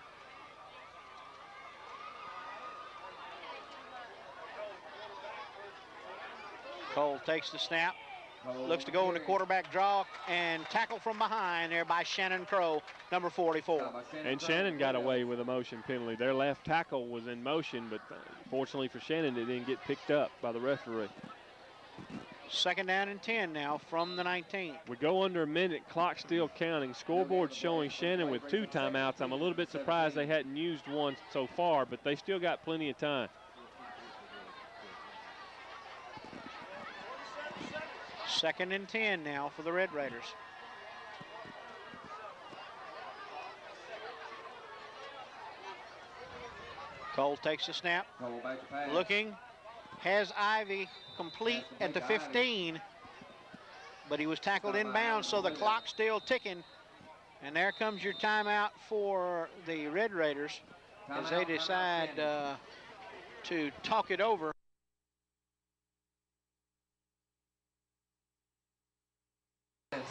Cole takes the snap. Looks to go in the quarterback draw and tackle from behind there by Shannon Crow, number 44. And Shannon got away with a motion penalty. Their left tackle was in motion, but fortunately for Shannon, it didn't get picked up by the referee. Second down and 10 now from the 19. We go under a minute, clock still counting. Scoreboard showing Shannon with 2 timeouts. I'm a little bit surprised they hadn't used one so far, but they still got plenty of time. Second and 10 now for the Red Raiders. Cole takes the snap, looking, has Ivy complete at the 15, but he was tackled inbounds, so the clock's still ticking. And there comes your timeout for the Red Raiders as they decide to talk it over.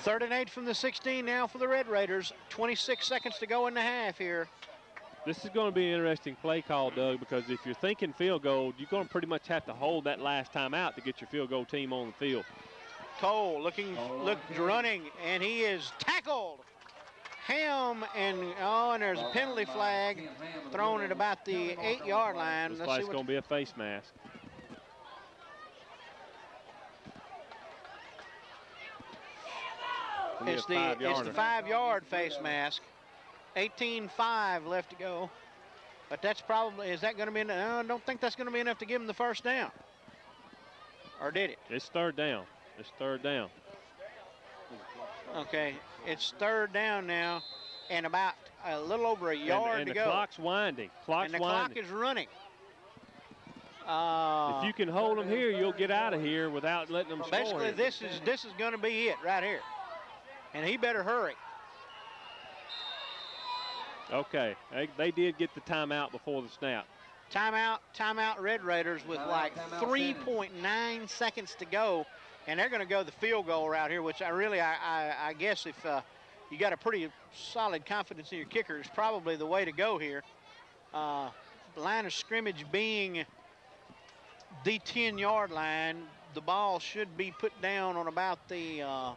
Third and 8 from the 16 now for the Red Raiders. 26 seconds to go in the half here. This is going to be an interesting play call, Doug, because if you're thinking field goal, you're going to pretty much have to hold that last time out to get your field goal team on the field. Cole running, and he is tackled. Ham, and there's a penalty flag thrown at about the 8-yard line. Looks like it's going to be a face mask. It's the 5-yard face mask. 18-5 left to go. But that's probably, is that going to be enough? No, I don't think that's going to be enough to give him the first down. Or did it? It's third down. It's third down. Okay, it's third down now, and about a little over a yard to go. And the clock's winding. Clock is running. If you can hold them here, you'll get out of here without letting them score. Basically, this is going to be it right here. And he better hurry. Okay, they did get the timeout before the snap. Timeout Red Raiders with like 3.9 seconds to go. And they're going to go the field goal route here, which I guess if you got a pretty solid confidence in your kicker, is probably the way to go here. Line of scrimmage being the 10-yard line, the ball should be put down on about the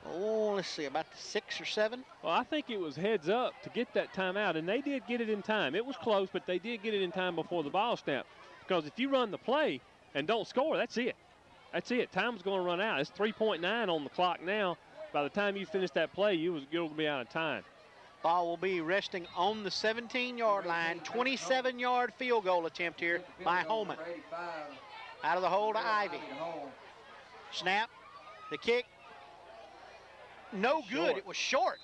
let's see, about the 6 or 7. Well, I think it was heads up to get that timeout, and they did get it in time. It was close, but they did get it in time before the ball snap. Because if you run the play and don't score, that's it. That's it. Time's going to run out. It's 3.9 on the clock now. By the time you finish that play, you'll be out of time. Ball will be resting on the 17-yard line. 27-yard field goal attempt here by Holman. Out of the hole to Ivy. Snap. The kick. No good. It was short.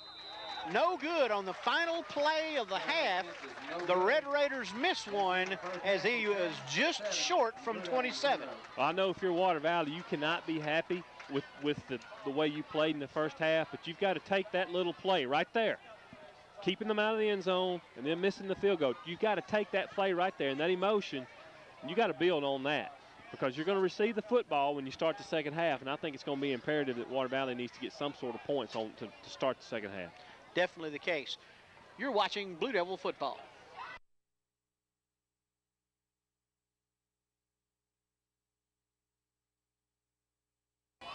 No good on the final play of the half. The Red Raiders missed one as he was just short from 27. Well, I know if you're Water Valley, you cannot be happy with the way you played in the first half, but you've got to take that little play right there, keeping them out of the end zone and then missing the field goal. You've got to take that play right there and that emotion, and you got to build on that, because you're going to receive the football when you start the second half, and I think it's going to be imperative that Water Valley needs to get some sort of points on to start the second half. Definitely the case. You're watching Blue Devil football.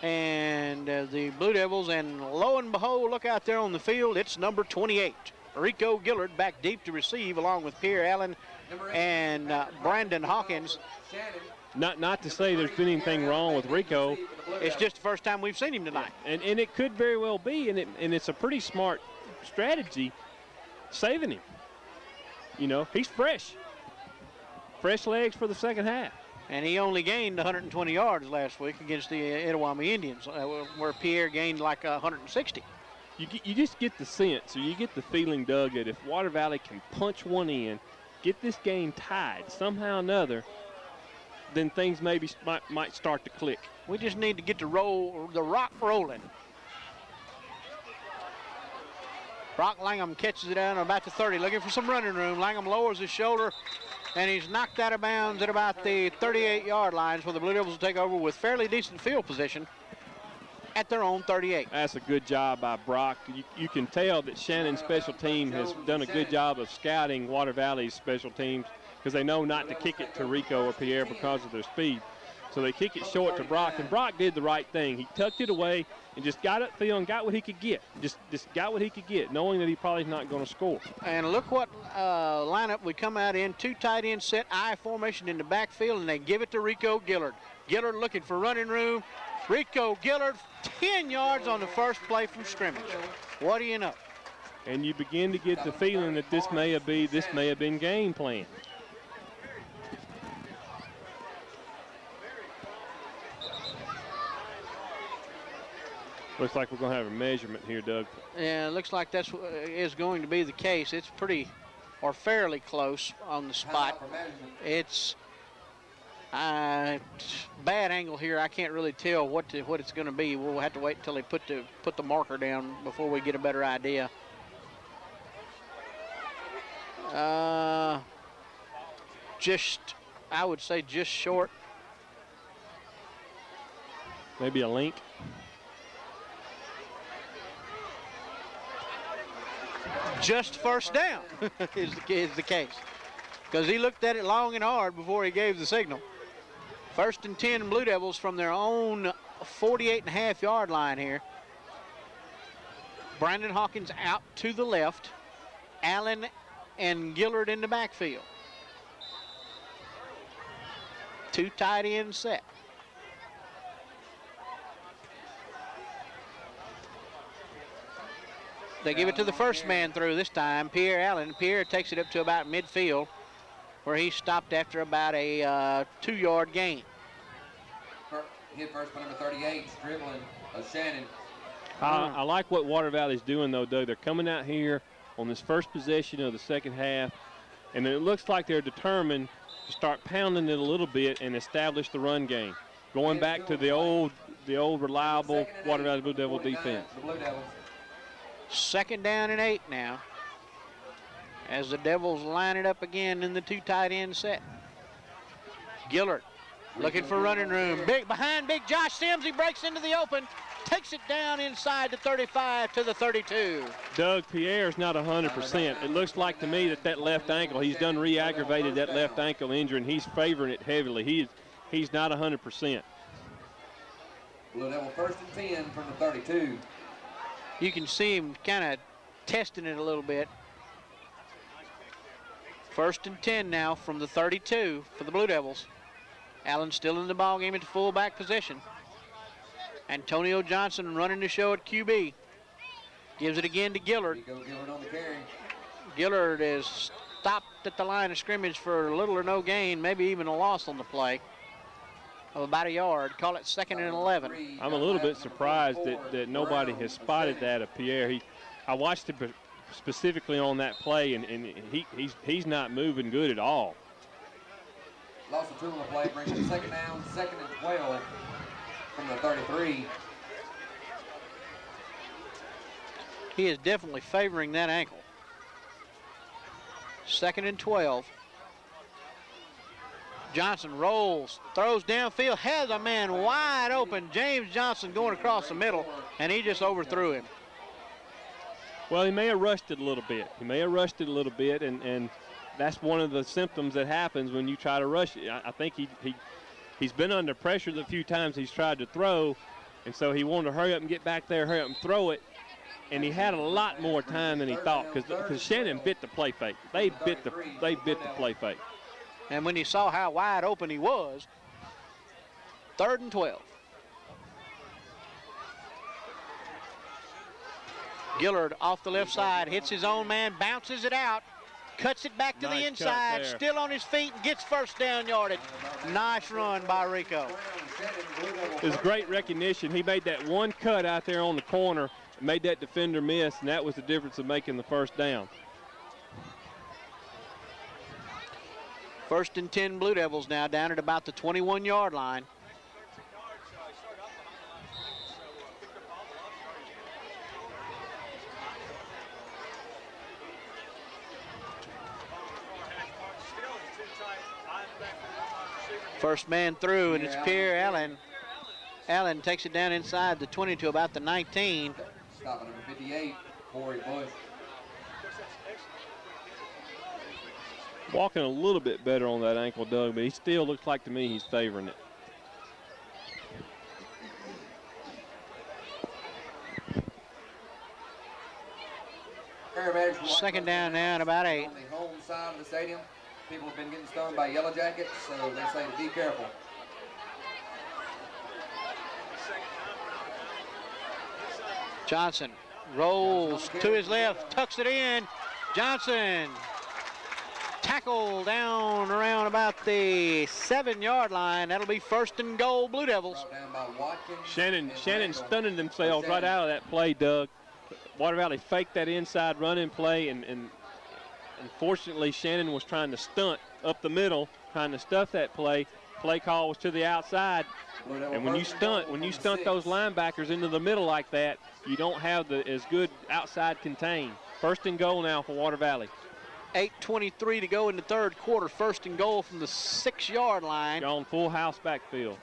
And the Blue Devils, and lo and behold, look out there on the field, it's number 28. Rico Gillard back deep to receive, along with Pierre Allen and Brandon Hawkins. Not to say there's been anything wrong with Rico. It's just the first time we've seen him tonight. And it could very well be, and it's a pretty smart strategy saving him. You know, he's fresh. Fresh legs for the second half. And he only gained 120 yards last week against the Itawami Indians, where Pierre gained like 160. You just get the sense, or you get the feeling, Doug, that if Water Valley can punch one in, get this game tied somehow or another, then things maybe might start to click. We just need to get the rock rolling. Brock Langham catches it down about the 30, looking for some running room. Langham lowers his shoulder, and he's knocked out of bounds at about the 38-yard line, where the Blue Devils will take over with fairly decent field position at their own 38. That's a good job by Brock. You can tell that Shannon's special team has done a good job of scouting Water Valley's special teams, because they know not to kick it to Rico or Pierre because of their speed. So they kick it short to Brock, and Brock did the right thing. He tucked it away and just got upfield and got what he could get. Just got what he could get, knowing that he probably not going to score. And look what lineup we come out in. 2 tight end set, I formation in the backfield, and they give it to Rico Gillard. Gillard looking for running room. Rico Gillard, 10 yards on the first play from scrimmage. What do you know? And you begin to get the feeling that this may have been game plan. Looks like we're going to have a measurement here, Doug. Yeah, it looks like that's is going to be the case. It's pretty or fairly close on the spot. It's bad angle here. I can't really tell what it's going to be. We'll have to wait until they put the marker down before we get a better idea. I would say just short. Maybe a link. Just first down is the case, because he looked at it long and hard before he gave the signal. 1st and 10 Blue Devils from their own 48.5-yard line here. Brandon Hawkins out to the left. Allen and Gillard in the backfield. 2 tight end set. They give it to the first man through this time, Pierre Allen. Pierre takes it up to about midfield, where he stopped after about a 2-yard gain. Hit first by number 38, dribbling Shannon. I like what Water Valley's doing, though, Doug. They're coming out here on this first possession of the second half, and it looks like they're determined to start pounding it a little bit and establish the run game, going back to the old reliable Water Valley Blue Devil defense. 2nd down and 8 now, as the Devils line it up again in the 2 tight end set. Gillard looking for running room. Big Josh Sims. He breaks into the open, takes it down inside the 35 to the 32. Doug, Pierre's not 100%. It looks like to me that left ankle, he's done re-aggravated that left ankle injury, and he's favoring it heavily. He's not 100%. Blue Devil 1st and 10 from the 32. You can see him kind of testing it a little bit. 1st and 10 now from the 32 for the Blue Devils. Allen still in the ball game at the fullback position. Antonio Johnson running the show at QB. Gives it again to Gillard. Gillard on the carry. Gillard is stopped at the line of scrimmage for little or no gain, maybe even a loss on the play of about a yard. Call it 2nd and 11. I'm a little bit surprised that nobody has spotted that of Pierre. I watched him specifically on that play, and he's not moving good at all. Loss of 2 on the play brings it 2nd down, 2nd and 12 from the 33. He is definitely favoring that ankle. 2nd and 12. Johnson rolls, throws downfield, has a man wide open. James Johnson going across the middle, and he just overthrew him. Well, he may have rushed it a little bit. And that's one of the symptoms that happens when you try to rush it. I think he's been under pressure the few times he's tried to throw, and so he wanted to hurry up and get back there, hurry up and throw it. And he had a lot more time than he thought, because Shannon bit the play fake. They bit the play fake. And when he saw how wide open he was, 3rd and 12. Gillard off the left side, hits his own man, bounces it out, cuts it back to the inside, still on his feet, and gets 1st down yardage. Nice run by Rico. It was great recognition. He made that one cut out there on the corner, made that defender miss, and that was the difference of making the 1st down. 1st and 10 Blue Devils now, down at about the 21-yard line. First man through, and it's Pierre Allen. Allen takes it down inside the 20 to about the 19. Stopping number 58, Corey Bush. Walking a little bit better on that ankle, Doug, but he still looks like to me he's favoring it. Second down now and about 8. On the home side of the stadium, people have been getting stoned by Yellow Jackets, so they say to be careful. Johnson rolls to his left, tucks it in. Johnson tackle down around about the 7-yard line. That'll be 1st and goal, Blue Devils. Shannon stunning themselves right out of that play, Doug. Water Valley faked that inside running play, and unfortunately Shannon was trying to stunt up the middle, trying to stuff that play. Play call was to the outside. And when you stunt those linebackers into the middle like that, you don't have as good outside contain. 1st and goal now for Water Valley. 8:23 to go in the third quarter. 1st and goal from the 6-yard line. Gone full house backfield.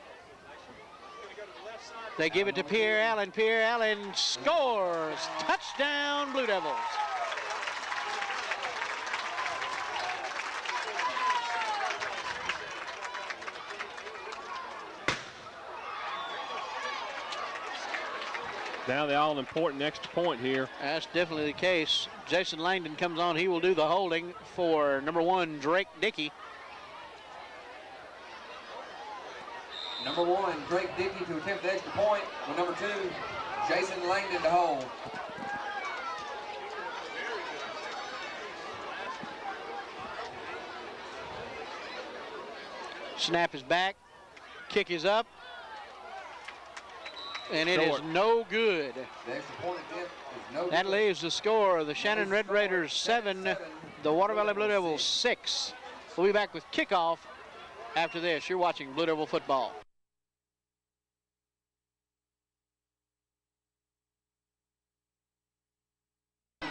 They give it to Pierre Allen. Pierre Allen scores. Touchdown, Blue Devils. Now the all-important extra point here. That's definitely the case. Jason Langdon comes on. He will do the holding for number 1, Drake Dickey. Number 1, Drake Dickey to attempt the extra point, with number 2, Jason Langdon to hold. Snap is back. Kick is up. And it is no good. The extra point attempt is no good. That leaves the score of the Shannon Red Raiders 7, the Water Valley Blue Devils 6. We'll be back with kickoff after this. You're watching Blue Devil football.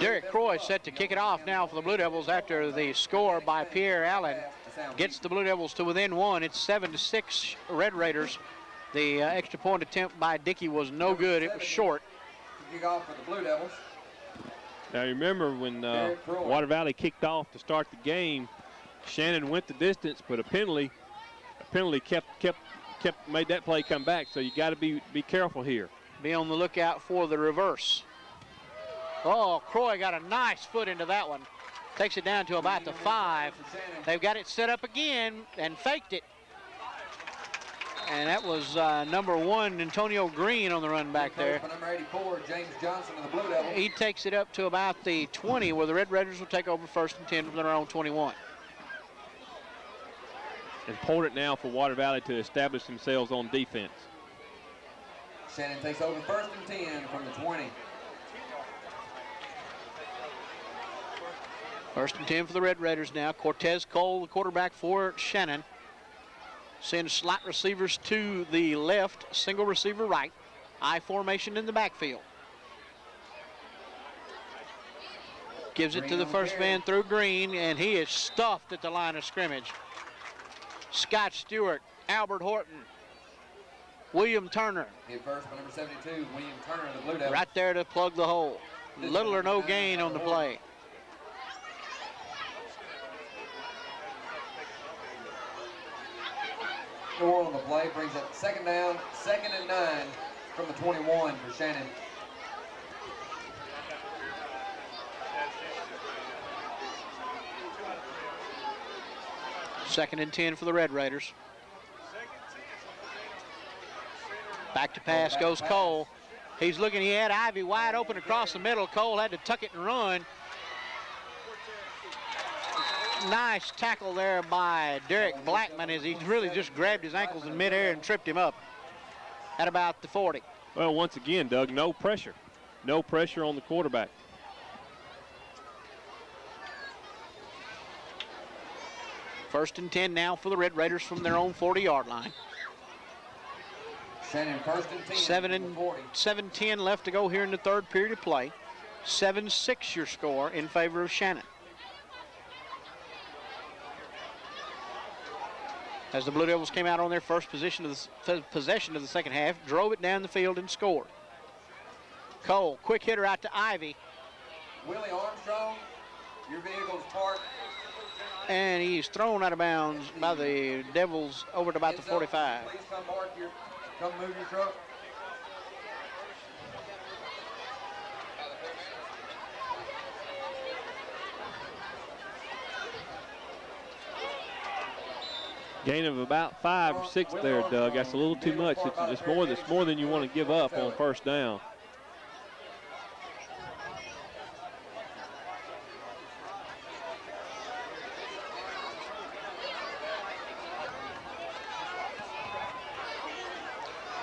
Derek Croy set to kick it off now for the Blue Devils after the score by Pierre Allen gets the Blue Devils to within 1. It's 7-6 Red Raiders. The extra point attempt by Dickey was no good. It was short. Kick off for the Blue Devils. Now remember when Water Valley kicked off to start the game, Shannon went the distance, but a penalty made that play come back. So you got to be careful here. Be on the lookout for the reverse. Oh, Croy got a nice foot into that one. Takes it down to about the 5. They've got it set up again and faked it. And that was number 1, Antonio Green on the run back there. Number 84, James Johnson of the Blue Devils. He takes it up to about the 20, where the Red Raiders will take over 1st and 10 from their own 21. Important now for Water Valley to establish themselves on defense. Shannon takes over 1st and 10 from the 20. 1st and 10 for the Red Raiders now. Cortez Cole, the quarterback for Shannon. Sends slot receivers to the left, single receiver right. I formation in the backfield. Gives it to the first man through Green, and he is stuffed at the line of scrimmage. Scott Stewart, Albert Horton, William Turner. Hit first by number 72, William Turner of the Blue Devils. Right there to plug the hole. Little or no gain on the play. Score on the play brings up 2nd down, 2nd and 9 from the 21 for Shannon. Second and 10 for the Red Raiders. Back to pass goes Cole. He's looking, he had Ivy wide open across the middle. Cole had to tuck it and run. Nice tackle there by Derek Blackman as he really just grabbed his ankles in midair and tripped him up at about the 40. Well, once again, Doug, no pressure. No pressure on the quarterback. First and 10 now for the Red Raiders from their own 40-yard line. Shannon 1st and 10. 7:10 left to go here in the third period of play. 7-6 your score in favor of Shannon. As the Blue Devils came out on their first possession of the second half, drove it down the field and scored. Cole, quick hitter out to Ivy. Willie Armstrong, your vehicle's parked. And he's thrown out of bounds by the Devils over to about the 45. Please come move your truck. Gain of about 5 or 6 there, Doug. That's a little too much. It's more than you want to give up on first down.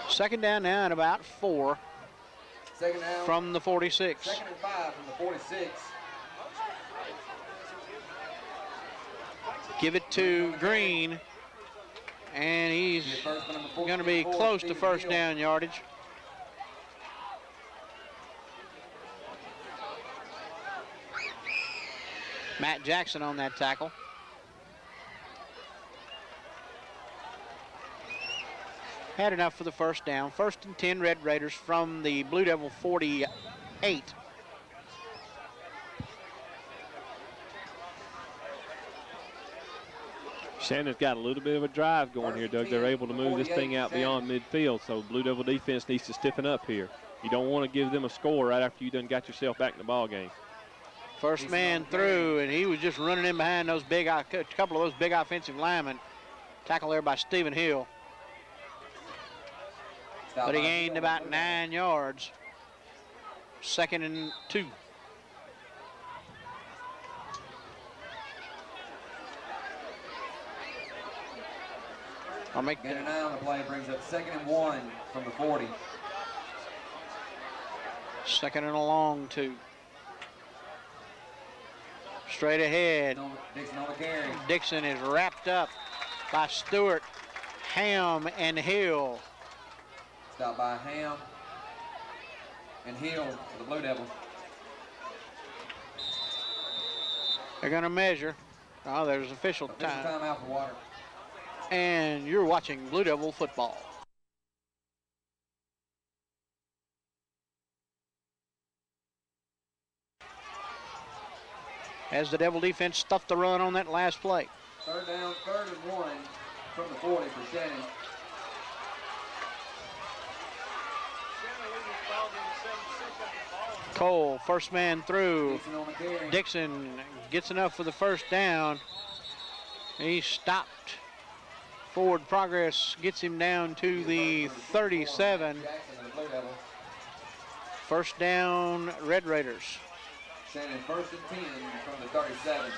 Second down now at about 4. Second down from the 46. Second and 5 from the 46. Give it to Green, and he's going to be close to first down yardage. Matt Jackson on that tackle. Had enough for the first down. First and 10 Red Raiders from the Blue Devil 48. Shannon's got a little bit of a drive going here, Doug. They're able to move this thing out beyond midfield, so Blue Devil defense needs to stiffen up here. You don't want to give them a score right after you done got yourself back in the ball game. First man through, and he was just running in behind those a couple of those big offensive linemen. Tackle there by Stephen Hill. But he gained about 9 yards. Second and 2. I'll make Gain of 9 on the play brings up second and 1 from the 40. Second and a long 2. Straight ahead. Dixon on the carry. Dixon is wrapped up by Stewart, Ham, and Hill. Stopped by Ham and Hill for the Blue Devils. They're going to measure. Oh, there's official time. Timeout for water. And you're watching Blue Devil football. As the Devil defense stuffed the run on that last play. Third down, third and 1 from the 40 for Shannon. Cole, first man through. Dixon gets enough for the first down. He stopped. Forward progress gets him down to the 37. First down, Red Raiders. Shannon first and 10 from the 37.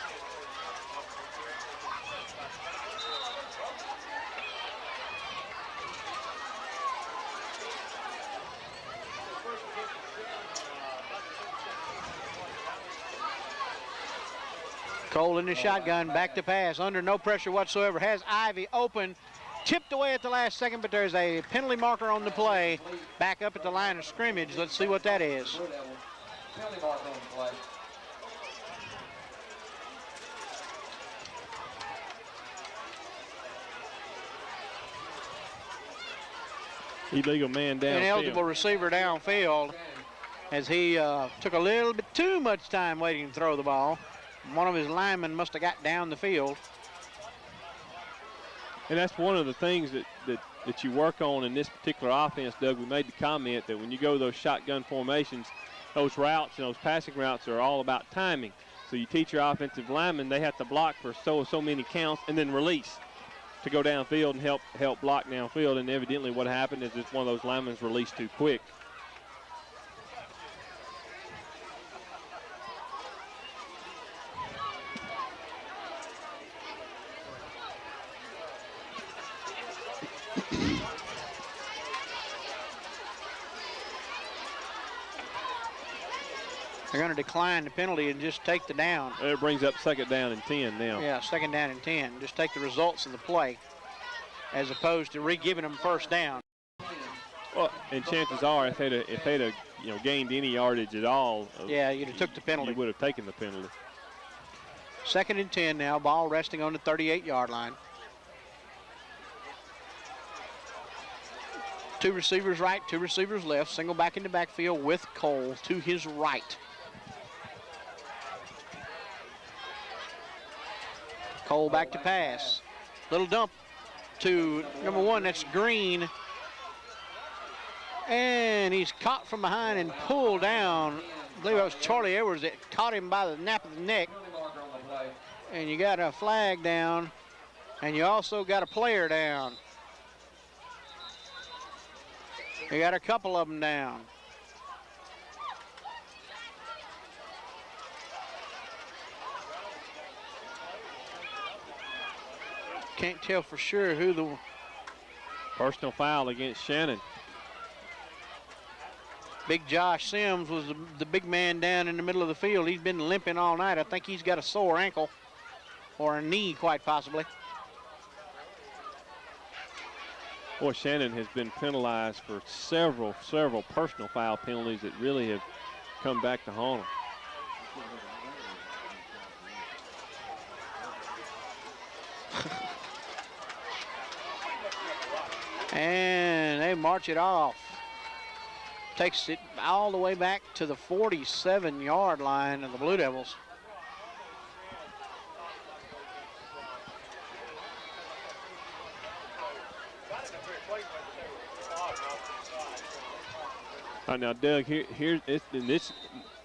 Cole in the shotgun, back to pass, under no pressure whatsoever. Has Ivy open, tipped away at the last second, but there's a penalty marker on the play. Back up at the line of scrimmage. Let's see what that is. Penalty marker on the play. Illegal man downfield. Ineligible receiver downfield as he took a little bit too much time waiting to throw the ball. One of his linemen must have got down the field. And that's one of the things that you work on in this particular offense, Doug. We made the comment that when you go those shotgun formations, those routes and those passing routes are all about timing. So you teach your offensive linemen they have to block for so many counts and then release to go downfield and help block downfield. And evidently what happened is just one of those linemen released too quick. They're going to decline the penalty and just take the down. It brings up second down and 10 now. Yeah, second down and 10. Just take the results of the play as opposed to re-giving them first down. Well, and chances are if they'd gained any yardage at all, yeah, you'd have took the penalty. You would have taken the penalty. Second and 10 now. Ball resting on the 38-yard line. 2 receivers right, 2 receivers left. Single back in the backfield with Cole to his right. Cole back to pass. Little dump to number 1, that's Green. And he's caught from behind and pulled down. I believe that was Charlie Edwards that caught him by the nape of the neck. And you got a flag down. And you also got a player down. You got a couple of them down. Can't tell for sure who the... Personal foul against Shannon. Big Josh Sims was the big man down in the middle of the field. He's been limping all night. I think he's got a sore ankle or a knee, quite possibly. Boy, Shannon has been penalized for several personal foul penalties that really have come back to haunt him. And they march it off. Takes it all the way back to the 47-yard line of the Blue Devils. Now, Doug, this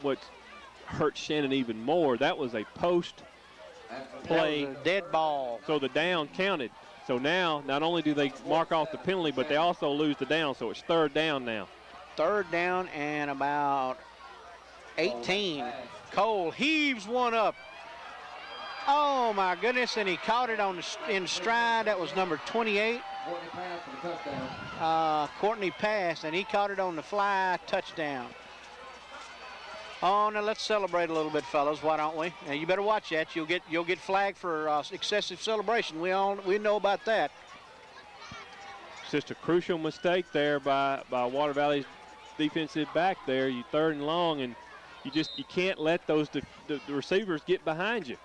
what hurt Shannon even more. That was a post play. That was a dead ball. So the down counted. So now, not only do they mark off the penalty, but they also lose the down. So it's third down now. Third down and about 18. Cole heaves one up. Oh my goodness, and he caught it in stride. That was number 28. Courtney passed, and he caught it on the fly, touchdown. Oh, now let's celebrate a little bit, fellas. Why don't we? Now you better watch that. You'll get flagged for excessive celebration. We know about that. It's just a crucial mistake there by Water Valley's defensive back there. You third and long, and you can't let those the receivers get behind you.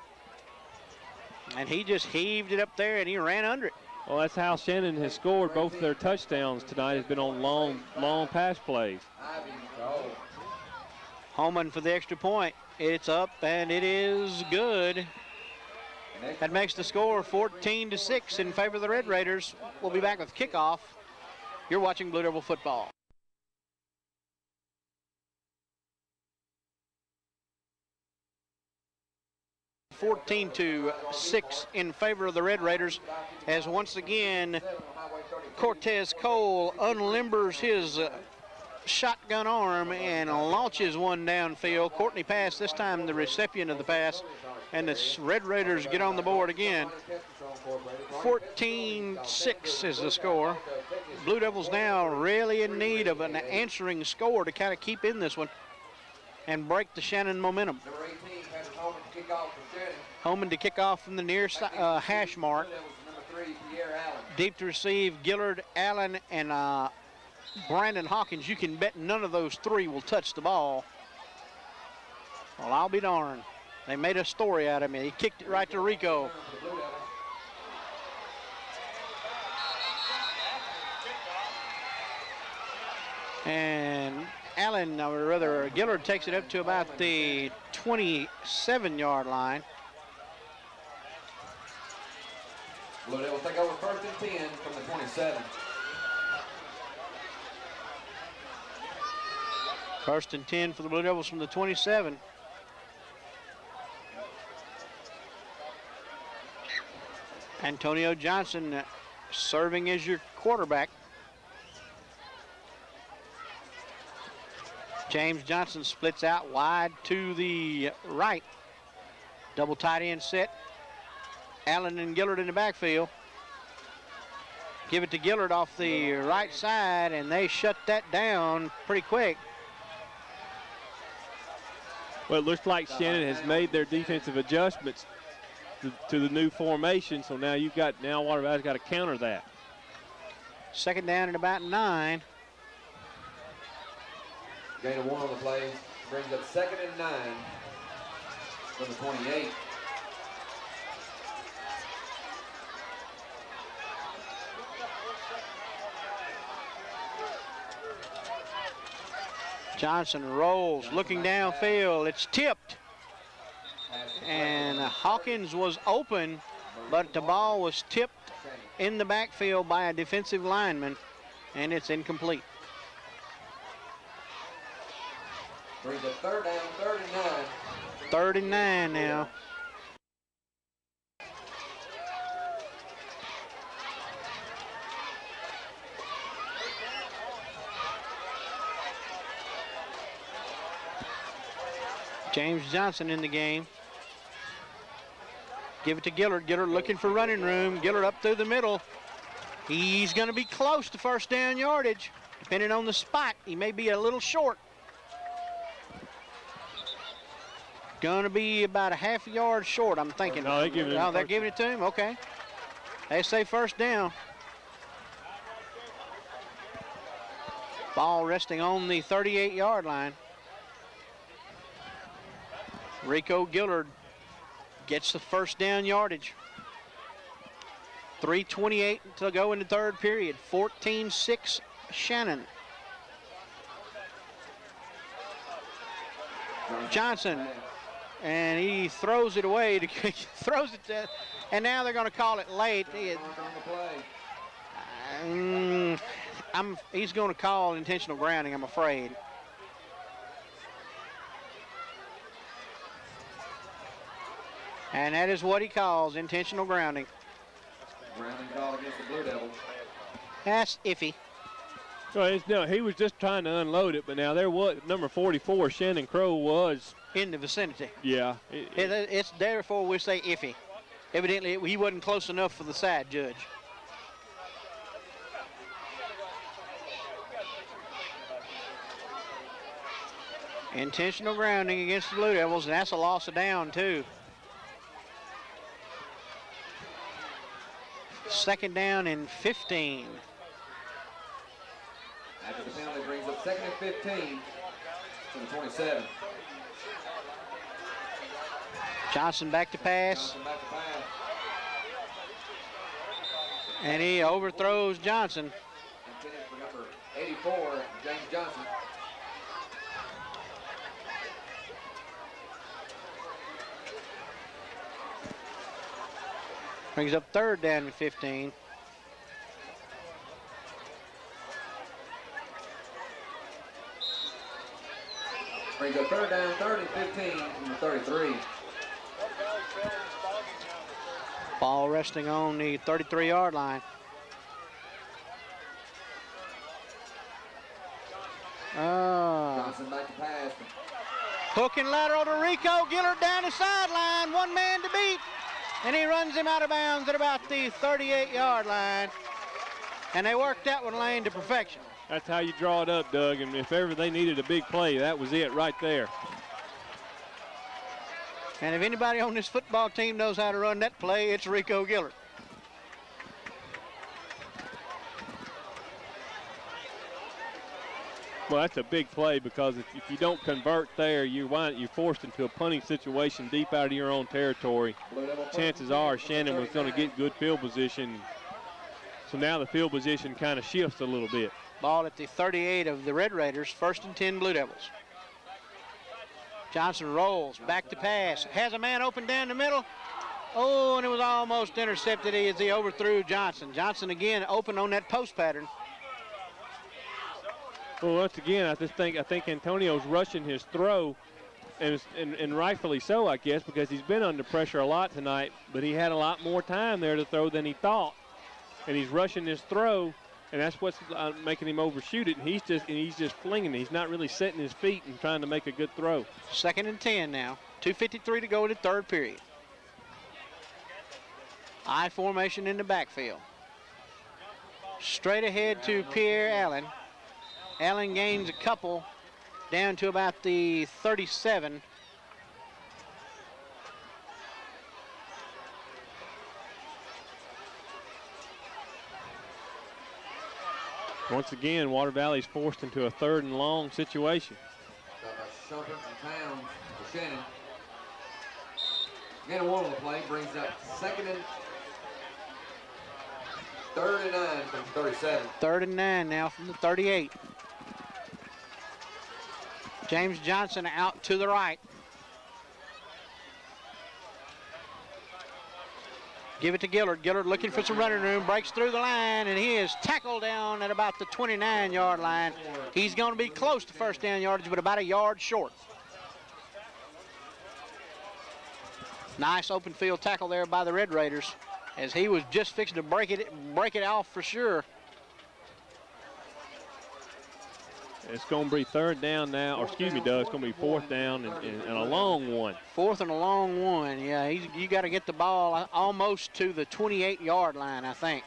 And he just heaved it up there, and he ran under it. Well, that's how Shannon has scored both their touchdowns tonight. Has been on long pass plays. Holman for the extra point. It's up, and it is good. That makes the score 14-6 in favor of the Red Raiders. We'll be back with kickoff. You're watching Blue Devil football. (14-6) in favor of the Red Raiders, as once again Cortez Cole unlimbers his shotgun arm and launches one downfield. Courtney pass, this time the recipient of the pass, and the Red Raiders get on the board again. 14-6 is the score. Blue Devils now really in need of an answering score to kind of keep in this one and break the Shannon momentum. Holman to kick off from the near hash mark. Deep to receive, Gillard, Allen, and Brandon Hawkins. You can bet none of those three will touch the ball. Well, I'll be darned. They made a story out of me. He kicked it right to Rico. And Allen, or rather Gillard, takes it up to about the 27-yard line. Blue Devils take over 1st and 10 from the 27. 1st and 10 for the Blue Devils from the 27. Antonio Johnson serving as your quarterback. James Johnson splits out wide to the right. Double tight end set. Allen and Gillard in the backfield. Give it to Gillard off the right side, and they shut that down pretty quick. Well, it looks like Shannon has made their defensive adjustments to the new formation, so now Water Valley's got to counter that. 2nd down and about 9. Gain of 1 on the play brings up 2nd and 9 from the 28. Johnson rolls, looking downfield. It's tipped. And Hawkins was open, but the ball was tipped in the backfield by a defensive lineman, and it's incomplete. Brings up 3rd down, 3rd and 9. 3rd and 9 now. James Johnson in the game. Give it to Gillard. Gillard looking for running room. Gillard up through the middle. He's going to be close to first down yardage. Depending on the spot, he may be a little short. Going to be about a half a yard short, I'm thinking. No, they're giving it to him? Okay. They say first down. Ball resting on the 38-yard line. Rico Gillard gets the first down yardage. 3:28 to go in the third period. 14-6 Shannon. Johnson, and he throws it away. And now they're going to call it late. He's going to call intentional grounding, I'm afraid. And that is what he calls intentional grounding. Grounding call against the Blue Devils. That's iffy. Well, no, he was just trying to unload it, but now there was number 44, Shannon Crow, was in the vicinity. Yeah. It's therefore we say iffy. Evidently, he wasn't close enough for the side judge. Intentional grounding against the Blue Devils, and that's a loss of down, too. Second down and 15. After the penalty brings up second and 15 to the 27. Johnson back to pass. And he overthrows Johnson. Intended for number 84, James Johnson. Brings up third down and 15. Brings up third down, third and 15 from the 33. Ball resting on the 33-yard line. Johnson back to pass. Hook and lateral to Rico. Gillard down the sideline. One man to beat. And he runs him out of bounds at about the 38-yard line. And they worked that one lane to perfection. That's how you draw it up, Doug. And if ever they needed a big play, that was it right there. And if anybody on this football team knows how to run that play, it's Rico Gillard. Well, that's a big play because if you don't convert there, you're forced into a punting situation deep out of your own territory. Chances are Shannon was going to get good field position. So now the field position kind of shifts a little bit. Ball at the 38 of the Red Raiders, first and 10 Blue Devils. Johnson rolls, back to pass, has a man open down the middle. Oh, and it was almost intercepted as he overthrew Johnson. Johnson again open on that post pattern. Well, once again, I think Antonio's rushing his throw, and rightfully so, I guess, because he's been under pressure a lot tonight, but he had a lot more time there to throw than he thought. And he's rushing his throw, and that's what's making him overshoot it. And he's just flinging it. He's not really setting his feet and trying to make a good throw. Second and 10 now. 2:53 to go in the third period. I formation in the backfield. Straight ahead to Pierre Allen. Allen gains a couple down to about the 37. Once again, Water Valley's forced into a third and long situation. Shumpert and Towns for Shannon. Again, one on the play brings up second and 39 from 37. Third and 9 now from the 38. James Johnson out to the right. Give it to Gillard. Gillard looking for some running room, breaks through the line, and he is tackled down at about the 29-yard line. He's going to be close to first down yardage, but about a yard short. Nice open field tackle there by the Red Raiders, as he was just fixing to break it off for sure. It's going to be third down now, or excuse me, Doug, it's going to be fourth down and a long one. Fourth and a long one, yeah. You got to get the ball almost to the 28-yard line, I think.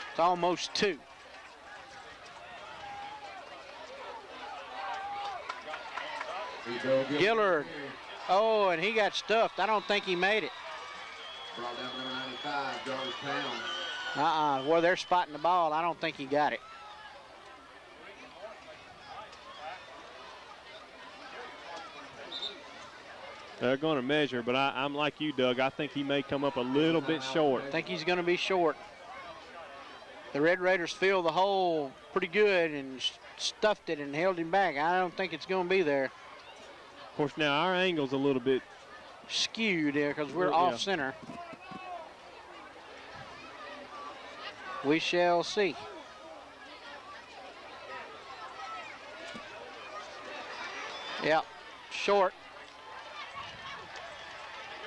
It's almost 2. Gillard. Oh, and he got stuffed. I don't think he made it. Brought down number 95, Jarvis Pound. Where they're spotting the ball, I don't think he got it. They're going to measure, but I'm like you, Doug. I think he may come up a little bit short. I think he's going to be short. The Red Raiders filled the hole pretty good and stuffed it and held him back. I don't think it's going to be there. Of course, now our angle's a little bit skewed there because we're off center. We shall see. Yep, short.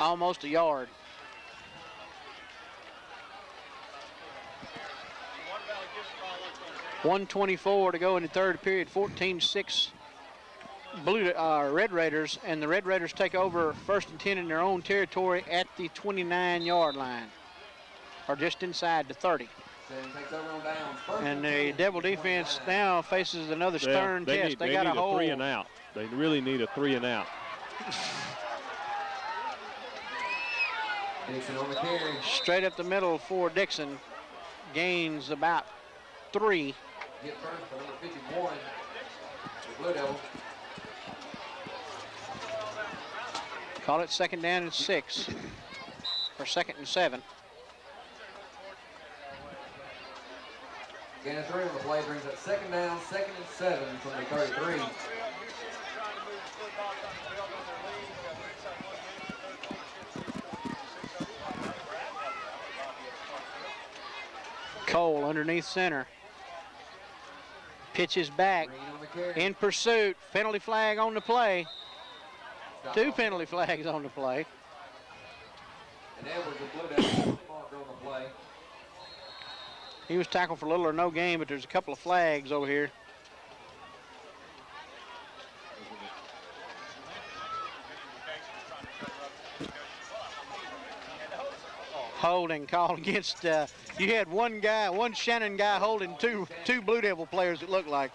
Almost a yard. .124 to go in the third period, 14-6 Red Raiders, and the Red Raiders take over 1st and 10 in their own territory at the 29-yard line, or just inside the 30. And the Devil defense now faces another stern test. They got a hold. 3 and out. They really need a 3 and out. Dixon on the carry. Straight up the middle for Dixon. Gains about 3. Get first for number 51, the Blue Devils. Call it 2nd down and 6, or 2nd and 7. Gain of 3 on the play brings up 2nd down, 2nd and 7 from the 33. Cole underneath center. Pitches back. In pursuit. Penalty flag on the play. 2 penalty flags on the play. And Edwards of Blue Devils marker on the play. He was tackled for little or no gain, but there's a couple of flags over here. Holding called against, you had one Shannon guy holding two Blue Devil players, it looked like.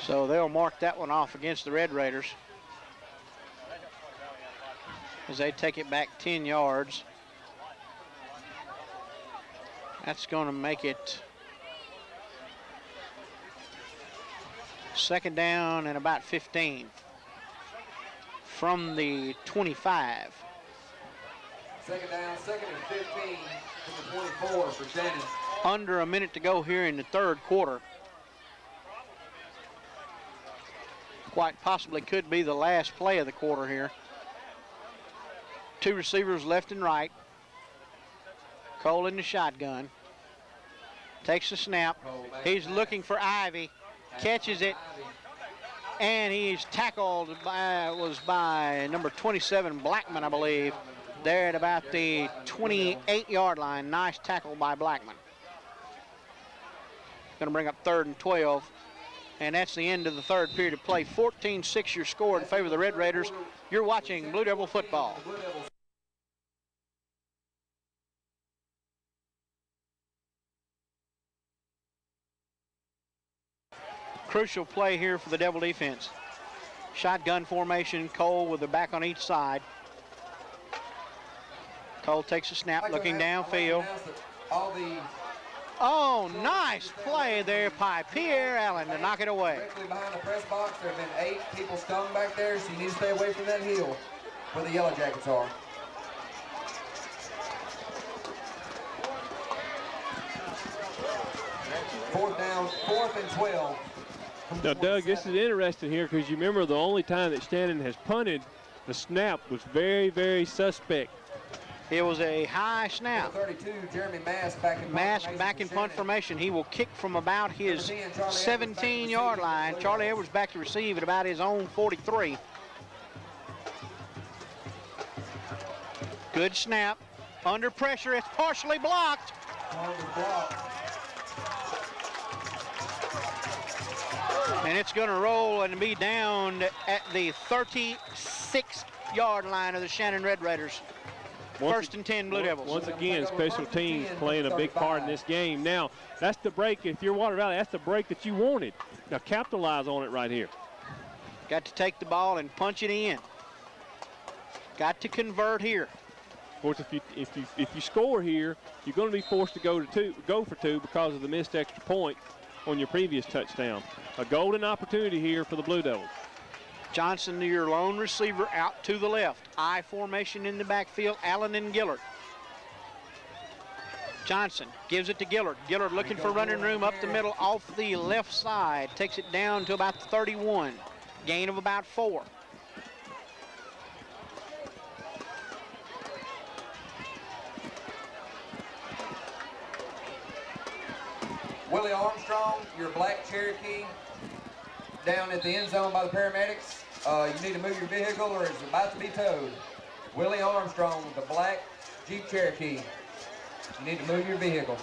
So they'll mark that one off against the Red Raiders as they take it back 10 yards. That's going to make it 2nd down and about 15 from the 25. 2nd down, 2nd and 15 from the 24 for Shannon. Under a minute to go here in the third quarter. Quite possibly could be the last play of the quarter here. 2 receivers left and right. Cole in the shotgun. Takes the snap. He's looking for Ivy. Catches it. And he's tackled by number 27, Blackman, I believe. There at about the 28-yard line. Nice tackle by Blackman. Going to bring up 3rd and 12. And that's the end of the third period of play. 14-6 your score in favor of the Red Raiders. You're watching Blue Devil football. Crucial play here for the Devil defense. Shotgun formation, Cole with the back on each side. Cole takes a snap, looking downfield. Oh, nice play there by Pierre Allen to knock it away. Directly behind the press box, there have been 8 people stung back there, so you need to stay away from that hill where the Yellow Jackets are. Fourth down, 4th and 12. Now, Doug, this is interesting here because you remember the only time that Shannon has punted, the snap was very, very suspect. It was a high snap. 32, Jeremy Mass back in punt formation. He will kick from about his 17-yard line. Charlie Edwards back to receive at about his own 43. Good snap. Under pressure, it's partially blocked. And it's going to roll and be down at the 36-yard line of the Shannon Red Raiders. First and 10 Blue Devils. Once again, special teams playing a big part in this game. Now, that's the break. If you're Water Valley, that's the break that you wanted. Now, capitalize on it right here. Got to take the ball and punch it in. Got to convert here. Of course, if you score here, you're going to be forced to go for two because of the missed extra point on your previous touchdown. A golden opportunity here for the Blue Devils. Johnson, your lone receiver, out to the left. I formation in the backfield, Allen and Gillard. Johnson gives it to Gillard. Gillard looking for running room up the middle off the left side. Takes it down to about the 31. Gain of about 4. Willie Armstrong, your black Cherokee, down at the end zone by the paramedics. You need to move your vehicle or it's about to be towed. Willie Armstrong with the black Jeep Cherokee. You need to move your vehicle.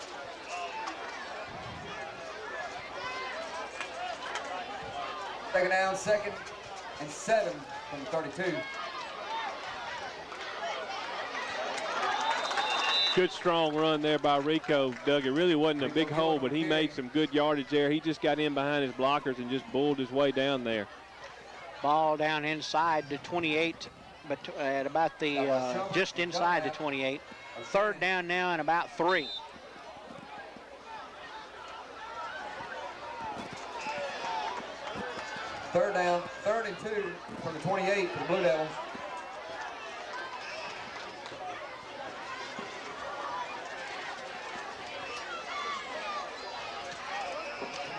Second down, 2nd and 7 from the 32. Good strong run there by Rico, Doug. It really wasn't a big hole, but he made some good yardage there. He just got in behind his blockers and just bulled his way down there. Ball down inside the 28, but at about the just inside the 28. Third down now and about 3. Third down, 3rd and 2 from the 28 for the Blue Devils.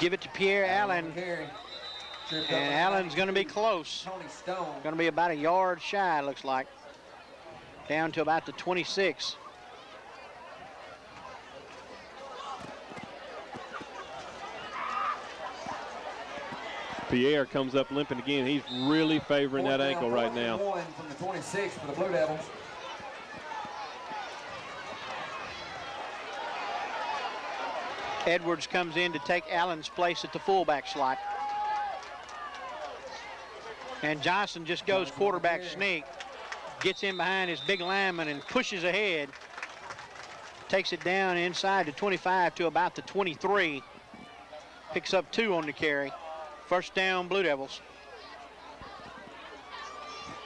Give it to Pierre Allen. And Allen's going to be close. Going to be about a yard shy, looks like. Down to about the 26. Pierre comes up limping again. He's really favoring that ankle right now. From the 26 for the Blue Devils. Edwards comes in to take Allen's place at the fullback slot. And Johnson just goes quarterback sneak. Gets in behind his big lineman and pushes ahead. Takes it down inside the 25 to about the 23. Picks up 2 on the carry. First down, Blue Devils.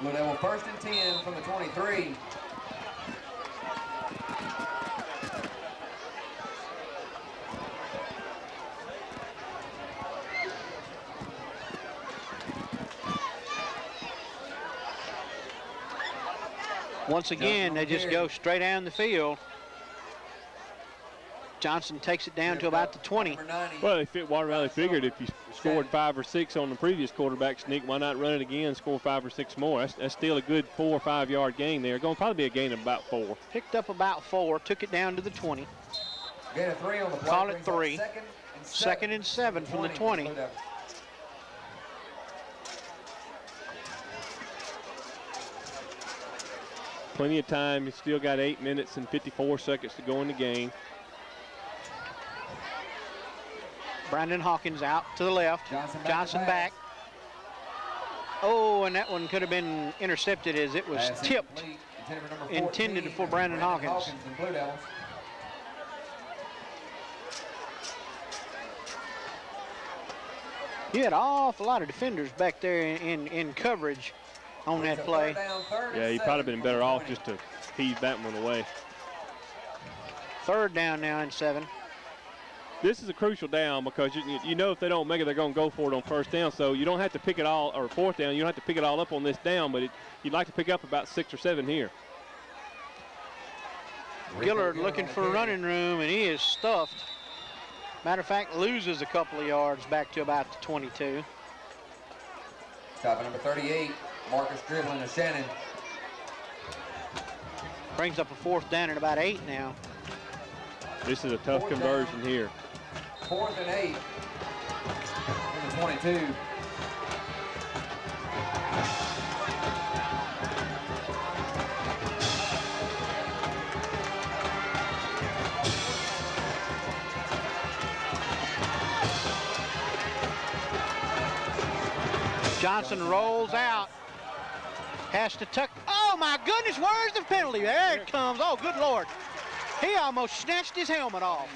Blue Devil 1st and 10 from the 23. Once again, they just go straight down the field. Johnson takes it down to about the 20. Well, Water Valley figured if you scored 5 or 6 on the previous quarterback sneak, why not run it again, score 5 or 6 more? That's still a good 4 or 5 yard gain there. Going to probably be a gain of about 4. Picked up about 4, took it down to the 20. Gain of 3 on the play. Call it 3. 2nd and 7 from the 20. Plenty of time. He's still got 8 minutes and 54 seconds to go in the game. Brandon Hawkins out to the left. Johnson back. Oh, and that one could have been intercepted as it was tipped. Intended for Brandon Hawkins. You had an awful lot of defenders back there in coverage on that play. Yeah, he'd probably been better off just to heave that one away. Third down now and 7. This is a crucial down because you know if they don't make it, they're going to go for it on first down. So you don't have to pick it all, or fourth down, you don't have to pick it all up on this down, but you'd like to pick up about 6 or 7 here. Gillard looking for running room, and he is stuffed. Matter of fact, loses a couple of yards back to about the 22. Stop at number 38, Marcus dribbling to Shannon. Brings up a fourth down and about 8 now. This is a tough conversion here. 4th and 8 from the 22. Johnson rolls out. Has to tuck. Oh, my goodness, where's the penalty? There it comes. Oh, good Lord. He almost snatched his helmet off.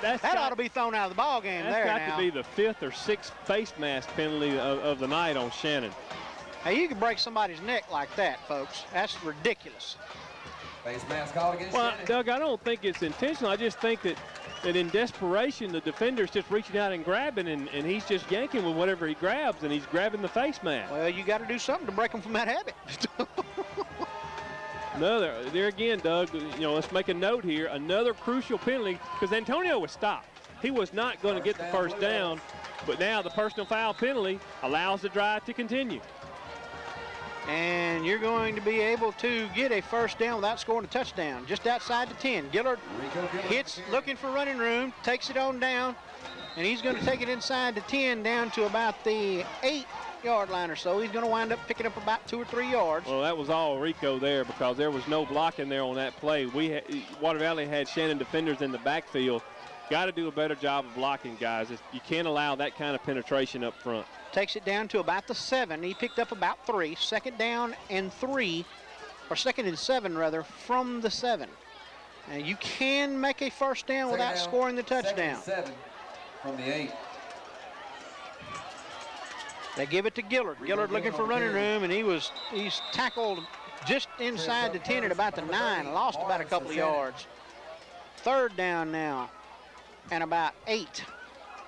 That ought to be thrown out of the ball game there now. That's got to be the 5th or 6th face mask penalty of the night on Shannon. Hey, you can break somebody's neck like that, folks. That's ridiculous. Face mask called against Shannon. Doug, I don't think it's intentional. I just think that in desperation, the defender's just reaching out and grabbing, and he's just yanking with whatever he grabs, and he's grabbing the face mask. Well, you got to do something to break him from that habit. No, there again, Doug, let's make a note here. Another crucial penalty, because Antonio was stopped. He was not going to get the first down, but now the personal foul penalty allows the drive to continue. And you're going to be able to get a first down without scoring a touchdown, just outside the 10. Gillard hits, looking for running room, takes it on down, and he's going to take it inside the 10 down to about the 8-yard line or so. He's going to wind up picking up about 2 or 3 yards. Well, that was all Rico there because there was no blocking there on that play. Water Valley had Shannon defenders in the backfield. Got to do a better job of blocking, guys. You can't allow that kind of penetration up front. Takes it down to about the 7. He picked up about 3. 2nd down and 3, or 2nd and 7 rather, from the 7. And you can make a first down without scoring the touchdown. 2nd and 7 from the 8. They give it to Gillard. Gillard looking for running room, and he's tackled just inside the 10 at about the 9. Lost about a couple of yards. 3rd down now, and about 8.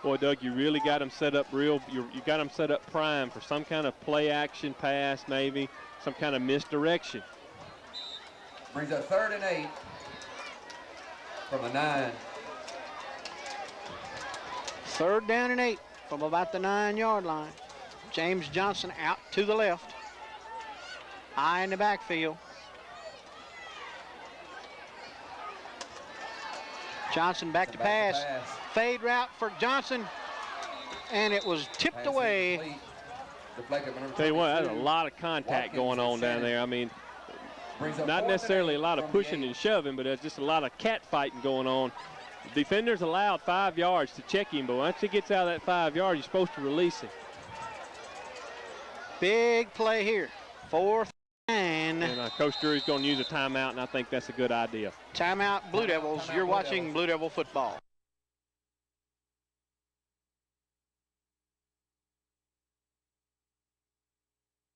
Boy, Doug, you really got them set up you got them set up prime for some kind of play action pass, maybe some kind of misdirection. Brings up 3rd and 8 from the 9. 3rd down and 8 from about the 9-yard line. James Johnson out to the left. High in the backfield. Johnson back to pass. Fade route for Johnson, and it was tipped away. Tell you what, there's a lot of contact going on down there. I mean, not necessarily a lot of pushing and shoving, but there's just a lot of cat fighting going on. The defenders allowed 5 yards to check him, but once he gets out of that 5 yards, you're supposed to release him. Big play here. 4th and Coach Drury's going to use a timeout, and I think that's a good idea. Timeout, Blue Devils. You're watching Blue Devil football.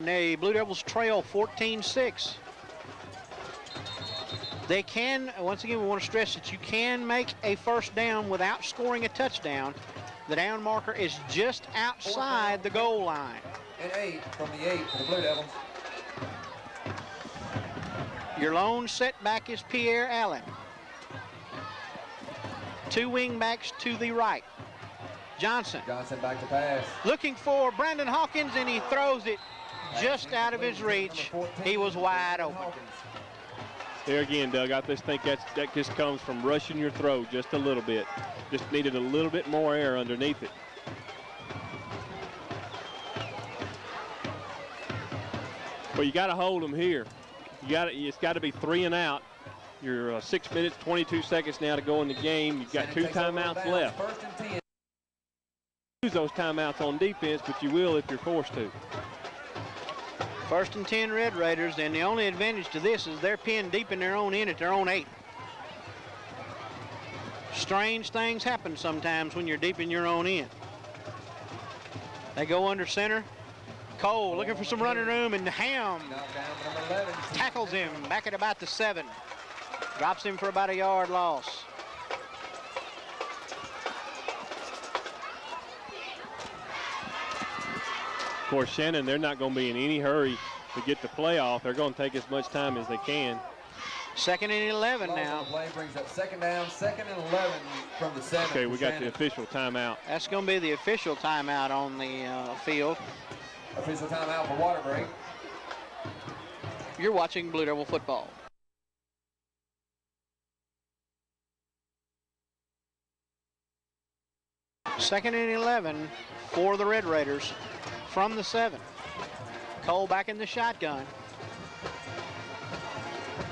The Blue Devils trail 14-6. They can, once again, we want to stress that you can make a first down without scoring a touchdown. The down marker is just outside the goal line. And 8 from the 8 for the Blue Devils. Your lone setback is Pierre Allen. 2 wing backs to the right. Johnson back to pass. Looking for Brandon Hawkins, and he throws it just out of his reach. He was wide open. There again, Doug, I just think that just comes from rushing your throw just a little bit. Just needed a little bit more air underneath it. Well, you got to hold them here. It's got to be 3 and out. You're 6 minutes, 22 seconds now to go in the game. You've got 2 timeouts left. Use those timeouts on defense, but you will if you're forced to. 1st and 10 Red Raiders, and the only advantage to this is they're pinned deep in their own end at their own 8. Strange things happen sometimes when you're deep in your own end. They go under center. Cole looking for some running room, and Ham tackles him back at about the 7. Drops him for about a yard loss. Of course, Shannon, they're not going to be in any hurry to get the play off. They're going to take as much time as they can. 2nd and 11 now. Play brings up 2nd down, 2nd and 11 from the 7. Okay, we got the official timeout. That's going to be the official timeout on the field. Official timeout for water break. You're watching Blue Devil football. Second and 11 for the Red Raiders from the 7. Cole back in the shotgun.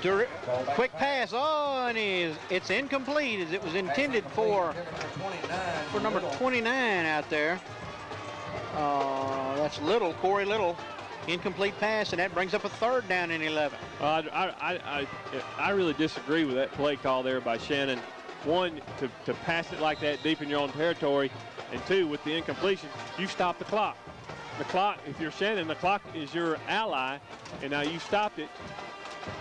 Quick pass. Oh, and it's incomplete as it was intended for number 29 out there. That's Little, Corey Little. Incomplete pass, and that brings up a 3rd down and 11. I really disagree with that play call there by Shannon. One, to pass it like that deep in your own territory, and 2, with the incompletion, you stop the clock. The clock, if you're Shannon, the clock is your ally, and now you stopped it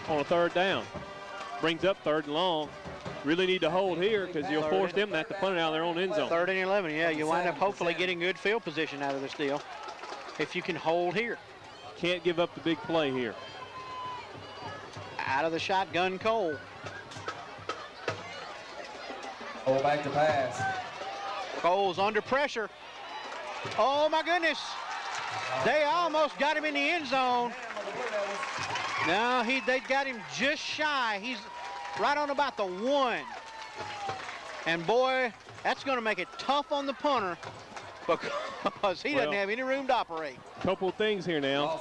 on a 3rd down. Brings up 3rd and long. Really need to hold here because you'll force them to have to punt it out of their own end zone. 3rd and 11, yeah. You wind up hopefully getting good field position out of this deal if you can hold here. Can't give up the big play here. Out of the shotgun, Cole. Pull back to pass. Cole's under pressure. Oh, my goodness. They almost got him in the end zone. No, they got him just shy. He's right on about the 1. And, boy, that's going to make it tough on the punter because he doesn't have any room to operate. Couple of things here now.